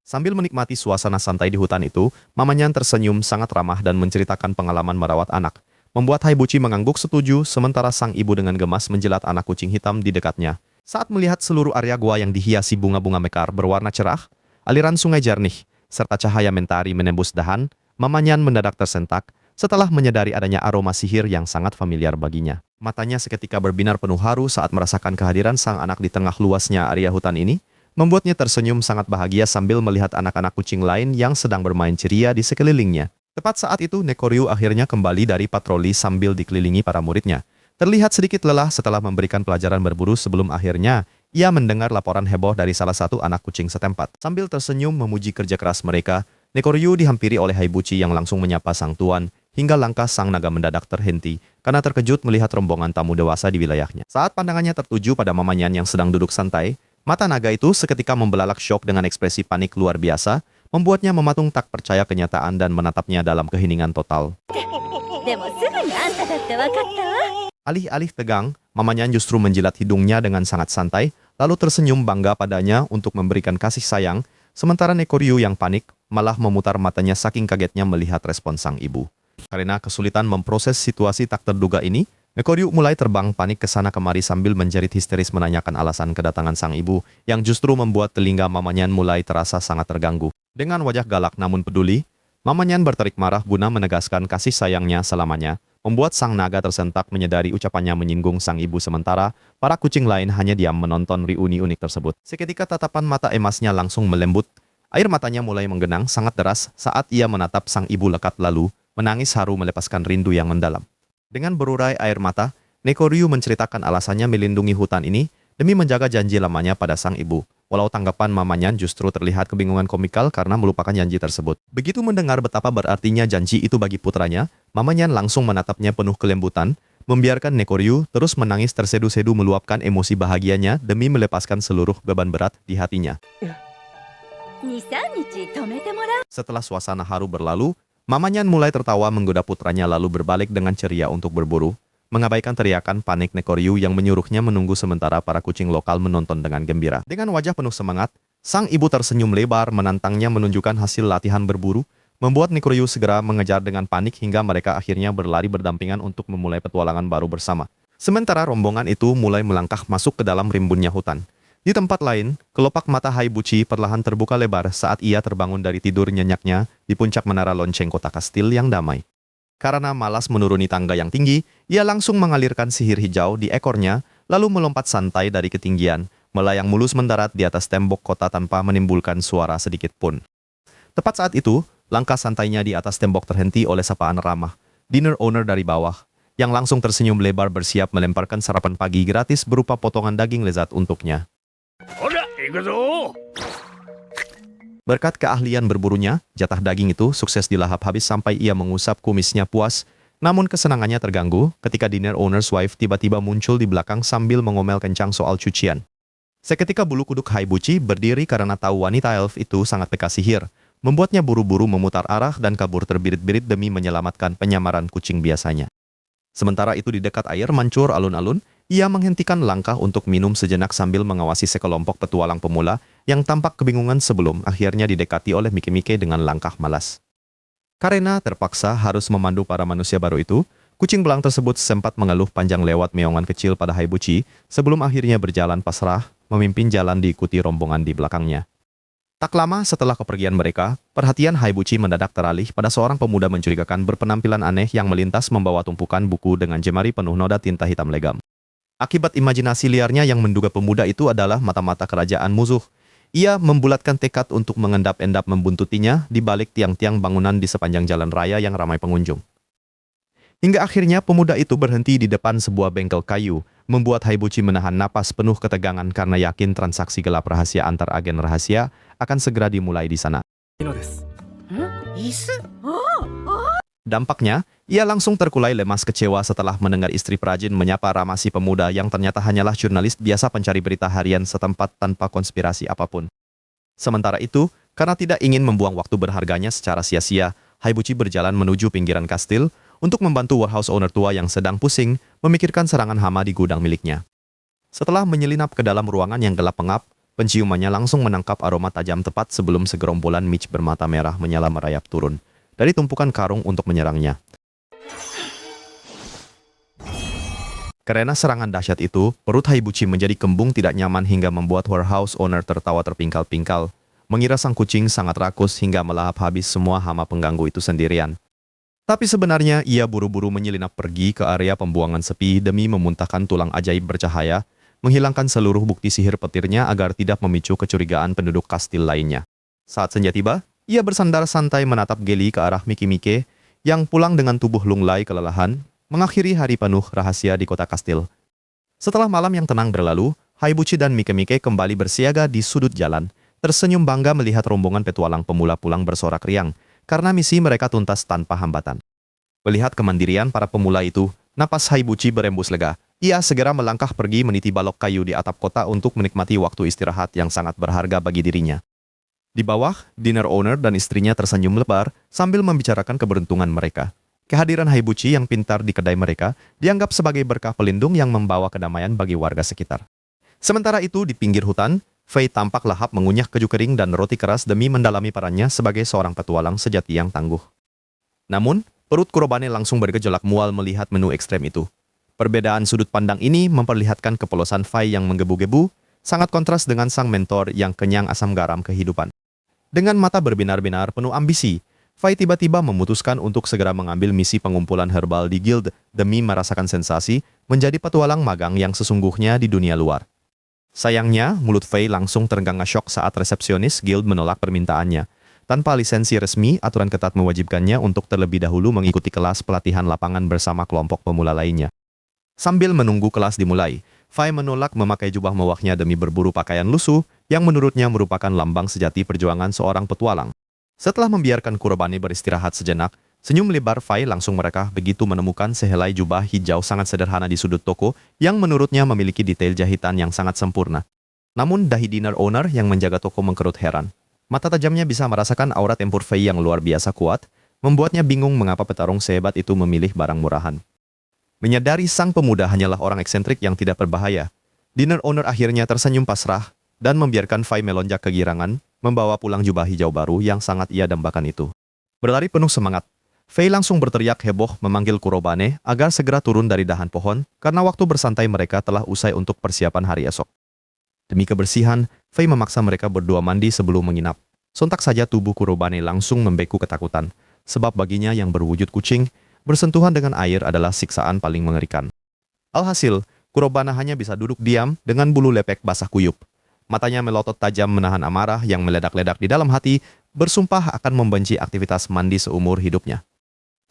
Sambil menikmati suasana santai di hutan itu, Mamanyan tersenyum sangat ramah dan menceritakan pengalaman merawat anak. Membuat Haibuchi mengangguk setuju, sementara sang ibu dengan gemas menjilat anak kucing hitam di dekatnya. Saat melihat seluruh area gua yang dihiasi bunga-bunga mekar berwarna cerah, aliran sungai jernih, serta cahaya mentari menembus dahan, Mamanyan mendadak tersentak setelah menyadari adanya aroma sihir yang sangat familiar baginya. Matanya seketika berbinar penuh haru saat merasakan kehadiran sang anak di tengah luasnya area hutan ini, membuatnya tersenyum sangat bahagia sambil melihat anak-anak kucing lain yang sedang bermain ceria di sekelilingnya. Tepat saat itu, Nekoryu akhirnya kembali dari patroli sambil dikelilingi para muridnya. Terlihat sedikit lelah setelah memberikan pelajaran berburu sebelum akhirnya ia mendengar laporan heboh dari salah satu anak kucing setempat. Sambil tersenyum memuji kerja keras mereka, Nekoryu dihampiri oleh Haibuchi yang langsung menyapa sang tuan, hingga langkah sang naga mendadak terhenti karena terkejut melihat rombongan tamu dewasa di wilayahnya. Saat pandangannya tertuju pada Mamanyan yang sedang duduk santai, mata naga itu seketika membelalak syok dengan ekspresi panik luar biasa, membuatnya mematung tak percaya kenyataan dan menatapnya dalam keheningan total. でもすぐにあんただって分かったわ。 Alih-alih tegang, Mamanyan justru menjilat hidungnya dengan sangat santai, lalu tersenyum bangga padanya untuk memberikan kasih sayang, sementara Nekoryu yang panik malah memutar matanya saking kagetnya melihat respon sang ibu. Karena kesulitan memproses situasi tak terduga ini, Nekoryu mulai terbang panik ke sana kemari sambil menjerit histeris menanyakan alasan kedatangan sang ibu, yang justru membuat telinga Mamanyan mulai terasa sangat terganggu. Dengan wajah galak namun peduli, Mamanyan berterik marah guna menegaskan kasih sayangnya selamanya, membuat sang naga tersentak menyadari ucapannya menyinggung sang ibu sementara para kucing lain hanya diam menonton reuni unik tersebut. Seketika tatapan mata emasnya langsung melembut, air matanya mulai menggenang sangat deras saat ia menatap sang ibu lekat lalu, menangis haru melepaskan rindu yang mendalam. Dengan berurai air mata, Nekoryu menceritakan alasannya melindungi hutan ini demi menjaga janji lamanya pada sang ibu. Walau tanggapan Mamanyan justru terlihat kebingungan komikal karena melupakan janji tersebut. Begitu mendengar betapa berartinya janji itu bagi putranya, Mamanyan langsung menatapnya penuh kelembutan, membiarkan Nekoryu terus menangis tersedu-sedu meluapkan emosi bahagianya demi melepaskan seluruh beban berat di hatinya. 2、3日泊めてもらう。 Setelah suasana haru berlalu, mamanya mulai tertawa menggoda putranya lalu berbalik dengan ceria untuk berburu, mengabaikan teriakan panik Nekoryu yang menyuruhnya menunggu sementara para kucing lokal menonton dengan gembira. Dengan wajah penuh semangat, sang ibu tersenyum lebar menantangnya menunjukkan hasil latihan berburu, membuat Nekoryu segera mengejar dengan panik hingga mereka akhirnya berlari berdampingan untuk memulai petualangan baru bersama. Sementara rombongan itu mulai melangkah masuk ke dalam rimbunnya hutan. Di tempat lain, kelopak mata Haibuchi perlahan terbuka lebar saat ia terbangun dari tidur nyenyaknya di puncak menara lonceng kota kastil yang damai. Karena malas menuruni tangga yang tinggi, ia langsung mengalirkan sihir hijau di ekornya, lalu melompat santai dari ketinggian, melayang mulus mendarat di atas tembok kota tanpa menimbulkan suara sedikit pun. Tepat saat itu, langkah santainya di atas tembok terhenti oleh sapaan ramah, dinner owner dari bawah, yang langsung tersenyum lebar bersiap melemparkan sarapan pagi gratis berupa potongan daging lezat untuknya. ほら行くぞ。 Berkat keahlian berburunya, jatah daging itu sukses dilahap habis sampai ia mengusap kumisnya puas. Namun kesenangannya terganggu ketika dinner owner's wife tiba-tiba muncul di belakang sambil mengomel kencang soal cucian. Seketika bulu kuduk Haibuchi berdiri karena tahu wanita elf itu sangat peka sihir, membuatnya buru-buru memutar arah dan kabur terbirit-birit demi menyelamatkan penyamaran kucing biasanya. Sementara itu di dekat air mancur alun-alun, ia menghentikan langkah untuk minum sejenak sambil mengawasi sekelompok petualang pemula yang tampak kebingungan sebelum akhirnya didekati oleh Mike-Mike dengan langkah malas. Karena terpaksa harus memandu para manusia baru itu, kucing belang tersebut sempat mengeluh panjang lewat meongan kecil pada Haibuchi sebelum akhirnya berjalan pasrah, memimpin jalan diikuti rombongan di belakangnya. Tak lama setelah kepergian mereka, perhatian Haibuchi mendadak teralih pada seorang pemuda mencurigakan berpenampilan aneh yang melintas membawa tumpukan buku dengan jemari penuh noda tinta hitam legam. Akibat imajinasi liarnya yang menduga pemuda itu adalah mata-mata kerajaan musuh, ia membulatkan tekad untuk mengendap-endap membuntutinya di balik tiang-tiang bangunan di sepanjang jalan raya yang ramai pengunjung. Hingga akhirnya pemuda itu berhenti di depan sebuah bengkel kayu, membuat Haibuchi menahan napas penuh ketegangan karena yakin transaksi gelap rahasia antar agen rahasia akan segera dimulai di sana. 椅子 Dampaknya, ia langsung terkulai lemas kecewa setelah mendengar istri Prajin menyapa ramah si pemuda yang ternyata hanyalah jurnalis biasa pencari berita harian setempat tanpa konspirasi apapun. Sementara itu, karena tidak ingin membuang waktu berharganya secara sia-sia, Haibuchi berjalan menuju pinggiran kastil untuk membantu warehouse owner tua yang sedang pusing memikirkan serangan hama di gudang miliknya. Setelah menyelinap ke dalam ruangan yang gelap pengap, penciumannya langsung menangkap aroma tajam tepat sebelum segerombolan Mitch bermata merah menyala merayap turun dari tumpukan karung untuk menyerangnya. Karena serangan dahsyat itu, perut Haibuchi menjadi kembung tidak nyaman hingga membuat warehouse owner tertawa terpingkal-pingkal, mengira sang kucing sangat rakus hingga melahap habis semua hama pengganggu itu sendirian. Tapi sebenarnya ia buru-buru menyelinap pergi ke area pembuangan sepi demi memuntahkan tulang ajaib bercahaya, menghilangkan seluruh bukti sihir petirnya agar tidak memicu kecurigaan penduduk kastil lainnya. Saat senja tiba, ia bersandar santai menatap Geli ke arah Mike-Mike yang pulang dengan tubuh lunglai kelelahan, mengakhiri hari penuh rahasia di kota kastil. Setelah malam yang tenang berlalu, Haibuchi dan Mike-Mike kembali bersiaga di sudut jalan, tersenyum bangga melihat rombongan petualang pemula pulang bersorak riang, karena misi mereka tuntas tanpa hambatan. Melihat kemandirian para pemula itu, napas Haibuchi berembus lega. Ia segera melangkah pergi meniti balok kayu di atap kota untuk menikmati waktu istirahat yang sangat berharga bagi dirinya. Di bawah, dinner owner dan istrinya tersenyum lebar sambil membicarakan keberuntungan mereka. Kehadiran Haibuchi yang pintar di kedai mereka dianggap sebagai berkah pelindung yang membawa kedamaian bagi warga sekitar. Sementara itu di pinggir hutan, Fei tampak lahap mengunyah keju kering dan roti keras demi mendalami perannya sebagai seorang petualang sejati yang tangguh. Namun, perut Kurobane langsung bergejolak mual melihat menu ekstrem itu. Perbedaan sudut pandang ini memperlihatkan kepolosan Fei yang menggebu-gebu, sangat kontras dengan sang mentor yang kenyang asam garam kehidupan. Dengan mata berbinar-binar penuh ambisi, Fei tiba-tiba memutuskan untuk segera mengambil misi pengumpulan herbal di guild demi merasakan sensasi menjadi petualang magang yang sesungguhnya di dunia luar. Sayangnya, mulut Fei langsung terenggang syok saat resepsionis guild menolak permintaannya. Tanpa lisensi resmi, aturan ketat mewajibkannya untuk terlebih dahulu mengikuti kelas pelatihan lapangan bersama kelompok pemula lainnya. Sambil menunggu kelas dimulai, Fei menolak memakai jubah mewahnya demi berburu pakaian lusuh yang menurutnya merupakan lambang sejati perjuangan seorang petualang. Setelah membiarkan Kurobane beristirahat sejenak, senyum lebar Fei langsung merekah begitu menemukan sehelai jubah hijau sangat sederhana di sudut toko yang menurutnya memiliki detail jahitan yang sangat sempurna. Namun dahi dinner owner yang menjaga toko mengkerut heran. Mata tajamnya bisa merasakan aura tempur Fei yang luar biasa kuat, membuatnya bingung mengapa petarung sehebat itu memilih barang murahan. Menyadari sang pemuda hanyalah orang eksentrik yang tidak berbahaya, dinner owner akhirnya tersenyum pasrah dan membiarkan Fei melonjak kegirangan, membawa pulang jubah hijau baru yang sangat ia dambakan itu. Berlari penuh semangat, Fei langsung berteriak heboh memanggil Kurobane agar segera turun dari dahan pohon karena waktu bersantai mereka telah usai untuk persiapan hari esok. Demi kebersihan, Fei memaksa mereka berdua mandi sebelum menginap. Sontak saja tubuh Kurobane langsung membeku ketakutan, sebab baginya yang berwujud kucing, bersentuhan dengan air adalah siksaan paling mengerikan. Alhasil, Kurobane hanya bisa duduk diam dengan bulu lepek basah kuyup. Matanya melotot tajam menahan amarah yang meledak-ledak di dalam hati, bersumpah akan membenci aktivitas mandi seumur hidupnya.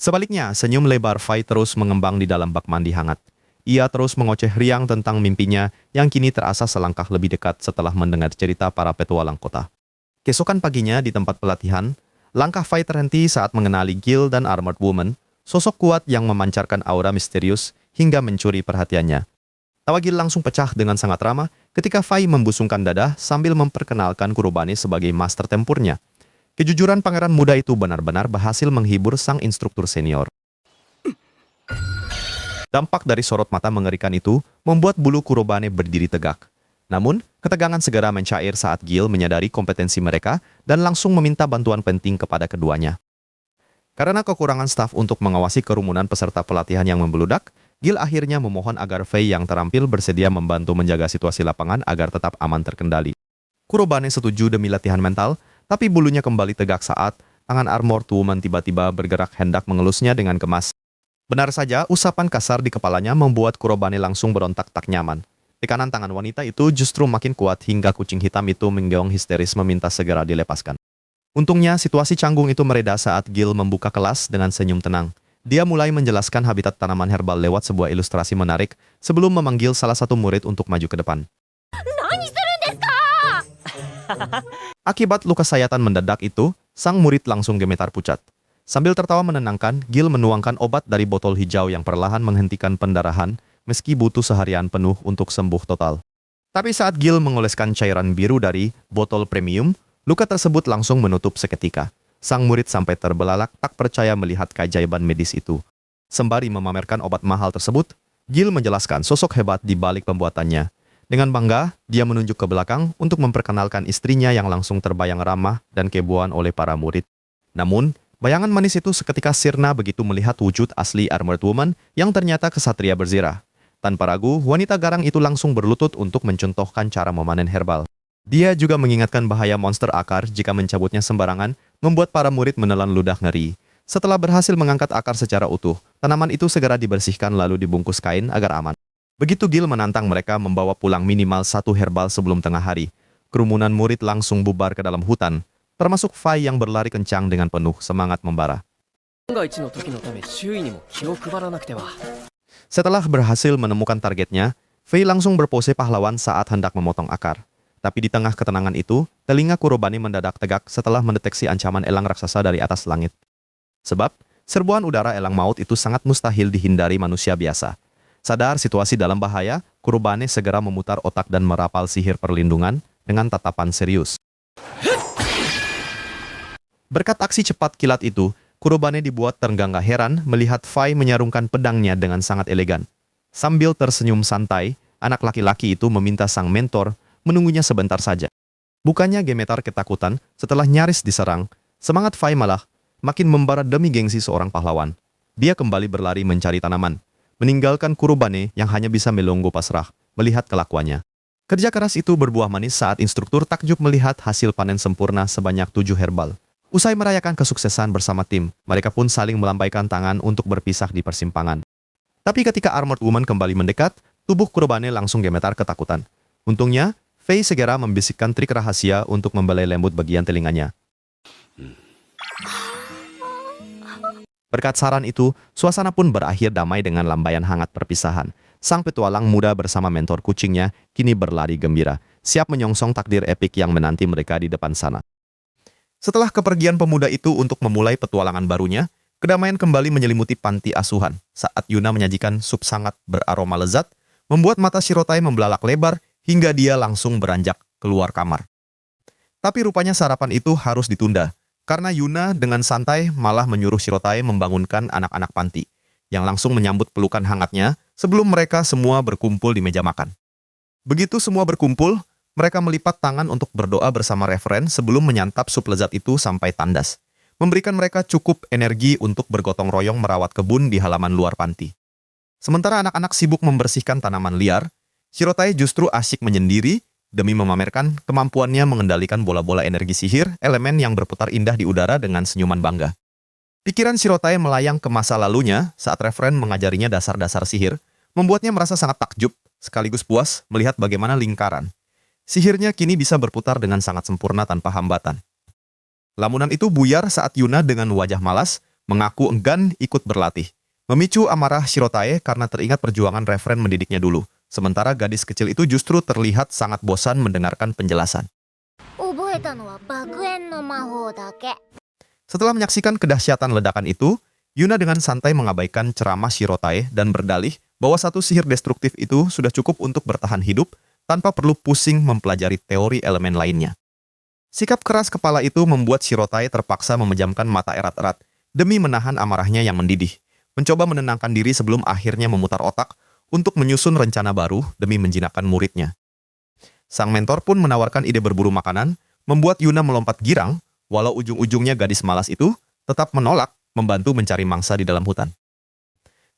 Sebaliknya, senyum lebar Fei terus mengembang di dalam bak mandi hangat. Ia terus mengoceh riang tentang mimpinya yang kini terasa selangkah lebih dekat setelah mendengar cerita para petualang kota. Keesokan paginya di tempat pelatihan, langkah Fei terhenti saat mengenali Gil dan Armored Woman, sosok kuat yang memancarkan aura misterius hingga mencuri perhatiannya. Tawa Gil langsung pecah dengan sangat ramah ketika Fei membusungkan dada sambil memperkenalkan Kurobane sebagai master tempurnya. Kejujuran pangeran muda itu benar-benar berhasil menghibur sang instruktur senior. Dampak dari sorot mata mengerikan itu membuat bulu Kurobane berdiri tegak. Namun, ketegangan segera mencair saat Gil menyadari kompetensi mereka dan langsung meminta bantuan penting kepada keduanya. Karena kekurangan staf untuk mengawasi kerumunan peserta pelatihan yang membeludak, Gil akhirnya memohon agar Fei yang terampil bersedia membantu menjaga situasi lapangan agar tetap aman terkendali. Kurobane setuju demi latihan mental, tapi bulunya kembali tegak saat tangan Armored Woman tiba-tiba bergerak hendak mengelusnya dengan kemas. Benar saja, usapan kasar di kepalanya membuat Kurobane langsung berontak tak nyaman. Tekanan tangan wanita itu justru makin kuat hingga kucing hitam itu menggeong histeris meminta segera dilepaskan. Untungnya, situasi canggung itu mereda saat Gil membuka kelas dengan senyum tenang. Dia mulai menjelaskan habitat tanaman herbal lewat sebuah ilustrasi menarik sebelum memanggil salah satu murid untuk maju ke depan. Akibat luka sayatan mendadak itu, sang murid langsung gemetar pucat. Sambil tertawa menenangkan, Gil menuangkan obat dari botol hijau yang perlahan menghentikan pendarahan, meski butuh seharian penuh untuk sembuh total. Tapi saat Gil mengoleskan cairan biru dari botol premium, luka tersebut langsung menutup seketika. Sang murid sampai terbelalak tak percaya melihat keajaiban medis itu. Sembari memamerkan obat mahal tersebut, Gil menjelaskan sosok hebat di balik pembuatannya. Dengan bangga, dia menunjuk ke belakang untuk memperkenalkan istrinya yang langsung terbayang ramah dan keboan oleh para murid. Namun, bayangan manis itu seketika sirna begitu melihat wujud asli Armored Woman yang ternyata kesatria berzirah. Tanpa ragu, wanita garang itu langsung berlutut untuk mencontohkan cara memanen herbal. Dia juga mengingatkan bahaya monster akar jika mencabutnya sembarangan, membuat para murid menelan ludah ngeri. Setelah berhasil mengangkat akar secara utuh, tanaman itu segera dibersihkan lalu dibungkus kain agar aman. Begitu Gil menantang mereka membawa pulang minimal satu herbal sebelum tengah hari, kerumunan murid langsung bubar ke dalam hutan, termasuk Fei yang berlari kencang dengan penuh semangat membara. Setelah berhasil menemukan targetnya, Fei langsung berpose pahlawan saat hendak memotong akar. Tapi di tengah ketenangan itu, telinga Kurobane mendadak tegak setelah mendeteksi ancaman elang raksasa dari atas langit. Sebab, serbuan udara elang maut itu sangat mustahil dihindari manusia biasa. Sadar situasi dalam bahaya, Kurobane segera memutar otak dan merapal sihir perlindungan dengan tatapan serius. Berkat aksi cepat kilat itu, Kurobane dibuat terengah heran melihat Fei menyarungkan pedangnya dengan sangat elegan. Sambil tersenyum santai, anak laki-laki itu meminta sang mentor menunggunya sebentar saja. Bukannya gemetar ketakutan setelah nyaris diserang, semangat Fei malah makin membara demi gengsi seorang pahlawan. Dia kembali berlari mencari tanaman, meninggalkan Kurobane yang hanya bisa melongo pasrah melihat kelakuannya. Kerja keras itu berbuah manis saat instruktur takjub melihat hasil panen sempurna sebanyak 7 herbal. Usai merayakan kesuksesan bersama tim, mereka pun saling melambaikan tangan untuk berpisah di persimpangan. Tapi ketika Armored Woman kembali mendekat, tubuh Kurobane langsung gemetar ketakutan. Untungnya, Fei segera membisikkan trik rahasia untuk membelai lembut bagian telinganya. Berkat saran itu, suasana pun berakhir damai dengan lambaian hangat perpisahan. Sang petualang muda bersama mentor kucingnya kini berlari gembira, siap menyongsong takdir epik yang menanti mereka di depan sana. Setelah kepergian pemuda itu untuk memulai petualangan barunya, kedamaian kembali menyelimuti panti asuhan saat Yuna menyajikan sup sangat beraroma lezat, membuat mata Shirotai membelalak lebar hingga dia langsung beranjak keluar kamar. Tapi rupanya sarapan itu harus ditunda, karena Yuna dengan santai malah menyuruh Shirotae membangunkan anak-anak panti, yang langsung menyambut pelukan hangatnya sebelum mereka semua berkumpul di meja makan. Begitu semua berkumpul, mereka melipat tangan untuk berdoa bersama referen sebelum menyantap sup lezat itu sampai tandas, memberikan mereka cukup energi untuk bergotong royong merawat kebun di halaman luar panti. Sementara anak-anak sibuk membersihkan tanaman liar, Shirotae justru asyik menyendiri demi memamerkan kemampuannya mengendalikan bola-bola energi sihir, elemen yang berputar indah di udara dengan senyuman bangga. Pikiran Shirotae melayang ke masa lalunya saat referen mengajarinya dasar-dasar sihir, membuatnya merasa sangat takjub, sekaligus puas melihat bagaimana lingkaran sihirnya kini bisa berputar dengan sangat sempurna tanpa hambatan. Lamunan itu buyar saat Yuna dengan wajah malas mengaku enggan ikut berlatih, memicu amarah Shirotae karena teringat perjuangan referen mendidiknya dulu, sementara gadis kecil itu justru terlihat sangat bosan mendengarkan penjelasan. 覚えたのは爆炎の魔法だけ。 Setelah menyaksikan kedahsyatan ledakan itu, Yuna dengan santai mengabaikan ceramah Shirotae dan berdalih bahwa satu sihir destruktif itu sudah cukup untuk bertahan hidup tanpa perlu pusing mempelajari teori elemen lainnya. Sikap keras kepala itu membuat Shirotae terpaksa memejamkan mata erat-erat demi menahan amarahnya yang mendidih, mencoba menenangkan diri sebelum akhirnya memutar otak untuk menyusun rencana baru demi menjinakkan muridnya. Sang mentor pun menawarkan ide berburu makanan, membuat Yuna melompat girang, walau ujung-ujungnya gadis malas itu tetap menolak membantu mencari mangsa di dalam hutan.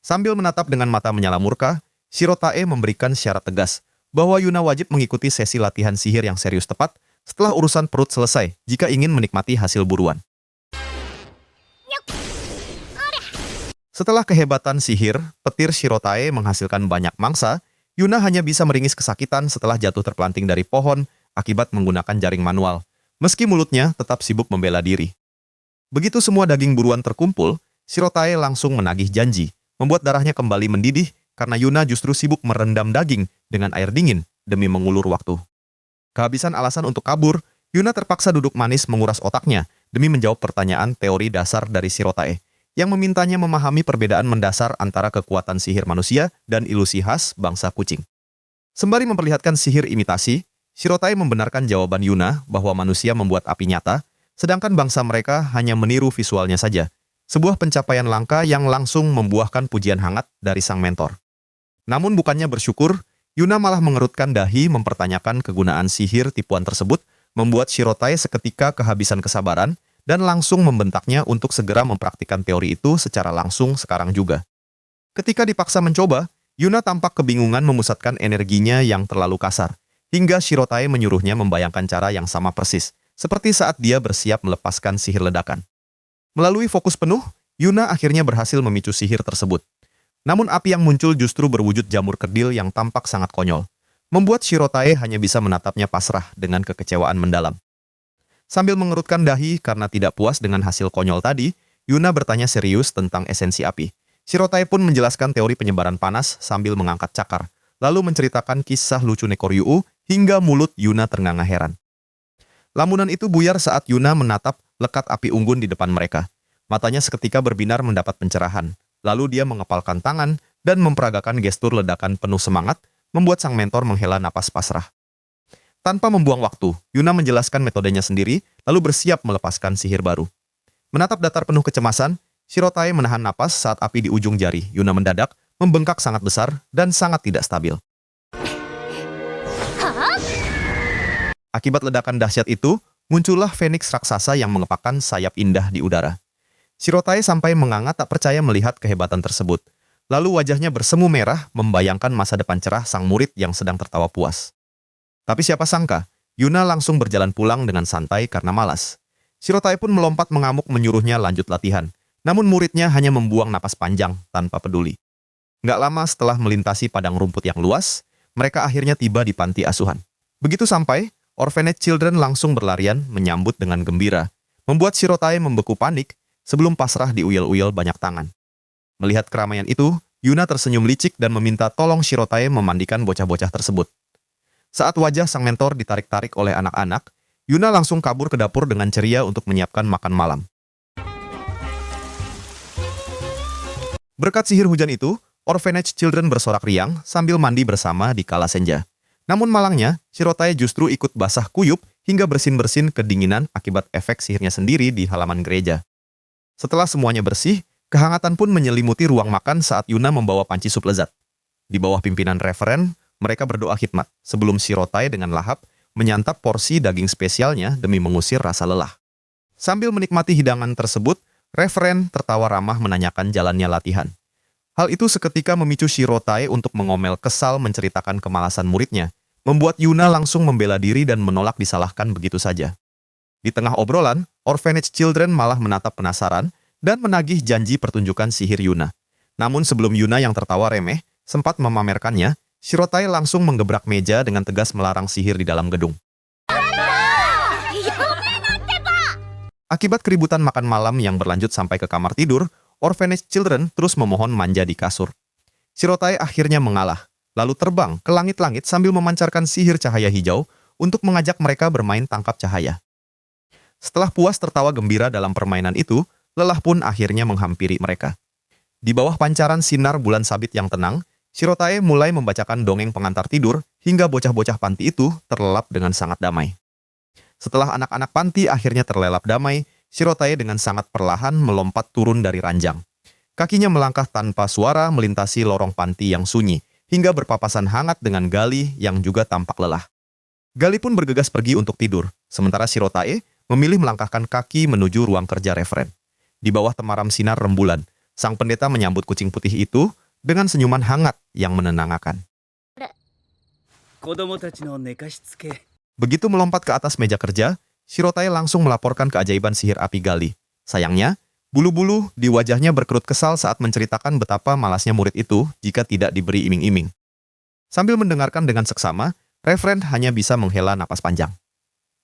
Sambil menatap dengan mata menyala murka, Shirotae memberikan syarat tegas bahwa Yuna wajib mengikuti sesi latihan sihir yang serius tepat setelah urusan perut selesai jika ingin menikmati hasil buruan. Setelah kehebatan sihir, petir Shirotae menghasilkan banyak mangsa, Yuna hanya bisa meringis kesakitan setelah jatuh terpelanting dari pohon akibat menggunakan jaring manual, meski mulutnya tetap sibuk membela diri. Begitu semua daging buruan terkumpul, Shirotae langsung menagih janji, membuat darahnya kembali mendidih karena Yuna justru sibuk merendam daging dengan air dingin demi mengulur waktu. Kehabisan alasan untuk kabur, Yuna terpaksa duduk manis menguras otaknya demi menjawab pertanyaan teori dasar dari Shirotae, yang memintanya memahami perbedaan mendasar antara kekuatan sihir manusia dan ilusi khas bangsa kucing. Sembari memperlihatkan sihir imitasi, Shirotae membenarkan jawaban Yuna bahwa manusia membuat api nyata, sedangkan bangsa mereka hanya meniru visualnya saja, sebuah pencapaian langka yang langsung membuahkan pujian hangat dari sang mentor. Namun bukannya bersyukur, Yuna malah mengerutkan dahi mempertanyakan kegunaan sihir tipuan tersebut, membuat Shirotae seketika kehabisan kesabaran dan langsung membentaknya untuk segera mempraktikkan teori itu secara langsung sekarang juga. Ketika dipaksa mencoba, Yuna tampak kebingungan memusatkan energinya yang terlalu kasar, hingga Shirotae menyuruhnya membayangkan cara yang sama persis, seperti saat dia bersiap melepaskan sihir ledakan. Melalui fokus penuh, Yuna akhirnya berhasil memicu sihir tersebut. Namun api yang muncul justru berwujud jamur kerdil yang tampak sangat konyol, membuat Shirotae hanya bisa menatapnya pasrah dengan kekecewaan mendalam. Sambil mengerutkan dahi karena tidak puas dengan hasil konyol tadi, Yuna bertanya serius tentang esensi api. Shirotae pun menjelaskan teori penyebaran panas sambil mengangkat cakar, lalu menceritakan kisah lucu Nekoryu hingga mulut Yuna ternganga heran. Lamunan itu buyar saat Yuna menatap lekat api unggun di depan mereka. Matanya seketika berbinar mendapat pencerahan. Lalu dia mengepalkan tangan dan memperagakan gestur ledakan penuh semangat, membuat sang mentor menghela napas pasrah. Tanpa membuang waktu, Yuna menjelaskan metodenya sendiri, lalu bersiap melepaskan sihir baru. Menatap datar penuh kecemasan, Shirotae menahan napas saat api di ujung jari Yuna mendadak membengkak sangat besar dan sangat tidak stabil. Akibat ledakan dahsyat itu, muncullah Phoenix raksasa yang mengepakkan sayap indah di udara. Shirotae sampai menganga tak percaya melihat kehebatan tersebut. Lalu wajahnya bersemu merah membayangkan masa depan cerah sang murid yang sedang tertawa puas. Tapi siapa sangka, Yuna langsung berjalan pulang dengan santai karena malas. Shirotae pun melompat mengamuk menyuruhnya lanjut latihan. Namun muridnya hanya membuang napas panjang tanpa peduli. Nggak lama setelah melintasi padang rumput yang luas, mereka akhirnya tiba di panti asuhan. Begitu sampai, Orphanage Children langsung berlarian menyambut dengan gembira, membuat Shirotae membeku panik sebelum pasrah diuyel-uyel banyak tangan. Melihat keramaian itu, Yuna tersenyum licik dan meminta tolong Shirotae memandikan bocah-bocah tersebut. Saat wajah sang mentor ditarik-tarik oleh anak-anak, Yuna langsung kabur ke dapur dengan ceria untuk menyiapkan makan malam. Berkat sihir hujan itu, Orphanage Children bersorak riang sambil mandi bersama di kala senja. Namun malangnya, Shirotae justru ikut basah kuyup hingga bersin-bersin kedinginan akibat efek sihirnya sendiri di halaman gereja. Setelah semuanya bersih, kehangatan pun menyelimuti ruang makan saat Yuna membawa panci sup lezat. Di bawah pimpinan referen, mereka berdoa khidmat sebelum Shirotae dengan lahap menyantap porsi daging spesialnya demi mengusir rasa lelah. Sambil menikmati hidangan tersebut, referen tertawa ramah menanyakan jalannya latihan. Hal itu seketika memicu Shirotae untuk mengomel kesal menceritakan kemalasan muridnya, membuat Yuna langsung membela diri dan menolak disalahkan begitu saja. Di tengah obrolan, Orphanage Children malah menatap penasaran dan menagih janji pertunjukan sihir Yuna. Namun sebelum Yuna yang tertawa remeh sempat memamerkannya, Shirotae langsung menggebrak meja dengan tegas melarang sihir di dalam gedung. Akibat keributan makan malam yang berlanjut sampai ke kamar tidur, Orphanage Children terus memohon manja di kasur. Shirotae akhirnya mengalah, lalu terbang ke langit-langit sambil memancarkan sihir cahaya hijau untuk mengajak mereka bermain tangkap cahaya. Setelah puas tertawa gembira dalam permainan itu, lelah pun akhirnya menghampiri mereka. Di bawah pancaran sinar bulan sabit yang tenang, Shirotae mulai membacakan dongeng pengantar tidur hingga bocah-bocah panti itu terlelap dengan sangat damai. Setelah anak-anak panti akhirnya terlelap damai, Shirotae dengan sangat perlahan melompat turun dari ranjang. Kakinya melangkah tanpa suara melintasi lorong panti yang sunyi, hingga berpapasan hangat dengan Gali yang juga tampak lelah. Gali pun bergegas pergi untuk tidur, sementara Shirotae memilih melangkahkan kaki menuju ruang kerja referen. Di bawah temaram sinar rembulan, sang pendeta menyambut kucing putih itu dengan senyuman hangat yang menenangkan. Begitu melompat ke atas meja kerja, Shirotae langsung melaporkan keajaiban sihir api Gali. Sayangnya, bulu-bulu di wajahnya berkerut kesal saat menceritakan betapa malasnya murid itu jika tidak diberi iming-iming. Sambil mendengarkan dengan seksama, referen hanya bisa menghela napas panjang.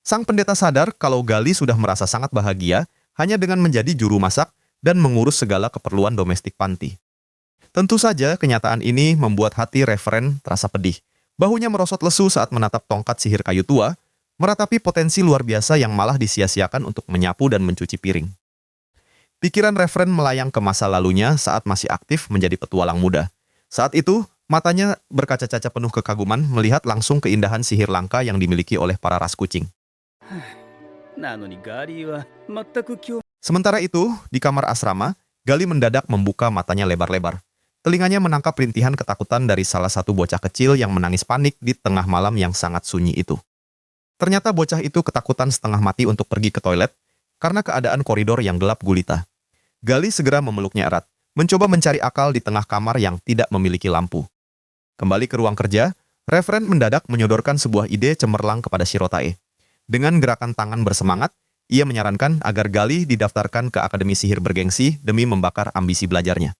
Sang pendeta sadar kalau Gali sudah merasa sangat bahagia hanya dengan menjadi juru masak dan mengurus segala keperluan domestik panti. Tentu saja kenyataan ini membuat hati referen terasa pedih. Bahunya merosot lesu saat menatap tongkat sihir kayu tua, meratapi potensi luar biasa yang malah disia-siakan untuk menyapu dan mencuci piring. Pikiran referen melayang ke masa lalunya saat masih aktif menjadi petualang muda. Saat itu, matanya berkaca-kaca penuh kekaguman melihat langsung keindahan sihir langka yang dimiliki oleh para ras kucing. Sementara itu, di kamar asrama, Gali mendadak membuka matanya lebar-lebar. Telinganya menangkap rintihan ketakutan dari salah satu bocah kecil yang menangis panik di tengah malam yang sangat sunyi itu. Ternyata bocah itu ketakutan setengah mati untuk pergi ke toilet karena keadaan koridor yang gelap gulita. Gali segera memeluknya erat, mencoba mencari akal di tengah kamar yang tidak memiliki lampu. Kembali ke ruang kerja, referen mendadak menyodorkan sebuah ide cemerlang kepada Shirotae. Dengan gerakan tangan bersemangat, ia menyarankan agar Gali didaftarkan ke Akademi Sihir Bergengsi demi membakar ambisi belajarnya.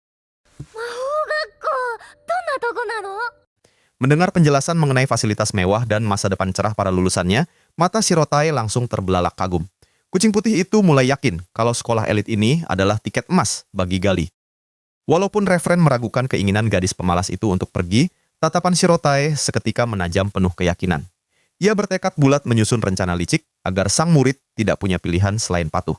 Mendengar penjelasan mengenai fasilitas mewah dan masa depan cerah para lulusannya, mata Shirotae langsung terbelalak kagum. Kucing putih itu mulai yakin kalau sekolah elit ini adalah tiket emas bagi Gali. Walaupun referen meragukan keinginan gadis pemalas itu untuk pergi, tatapan Shirotae seketika menajam penuh keyakinan. Ia bertekad bulat menyusun rencana licik agar sang murid tidak punya pilihan selain patuh.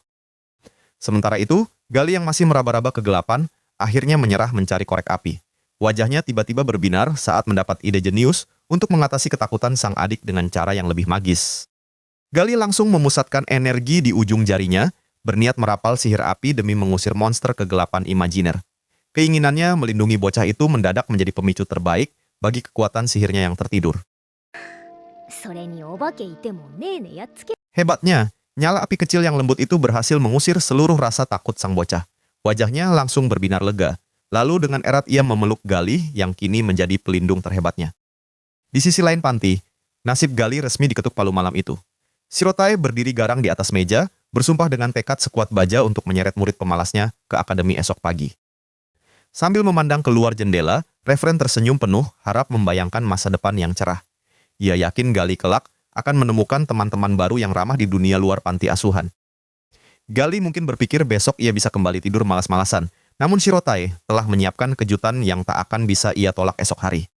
Sementara itu, Gali yang masih meraba-raba kegelapan, akhirnya menyerah mencari korek api. Wajahnya tiba-tiba berbinar saat mendapat ide jenius untuk mengatasi ketakutan sang adik dengan cara yang lebih magis. Gali langsung memusatkan energi di ujung jarinya, berniat merapal sihir api demi mengusir monster kegelapan imajiner. Keinginannya melindungi bocah itu mendadak menjadi pemicu terbaik bagi kekuatan sihirnya yang tertidur. Hebatnya, nyala api kecil yang lembut itu berhasil mengusir seluruh rasa takut sang bocah. Wajahnya langsung berbinar lega. Lalu dengan erat ia memeluk Gali yang kini menjadi pelindung terhebatnya. Di sisi lain panti, nasib Gali resmi diketuk palu malam itu. Shirotae berdiri garang di atas meja, bersumpah dengan tekad sekuat baja untuk menyeret murid pemalasnya ke akademi esok pagi. Sambil memandang keluar jendela, referen tersenyum penuh harap membayangkan masa depan yang cerah. Ia yakin Gali kelak akan menemukan teman-teman baru yang ramah di dunia luar panti asuhan. Gali mungkin berpikir besok ia bisa kembali tidur malas-malasan, namun Shirotae telah menyiapkan kejutan yang tak akan bisa ia tolak esok hari.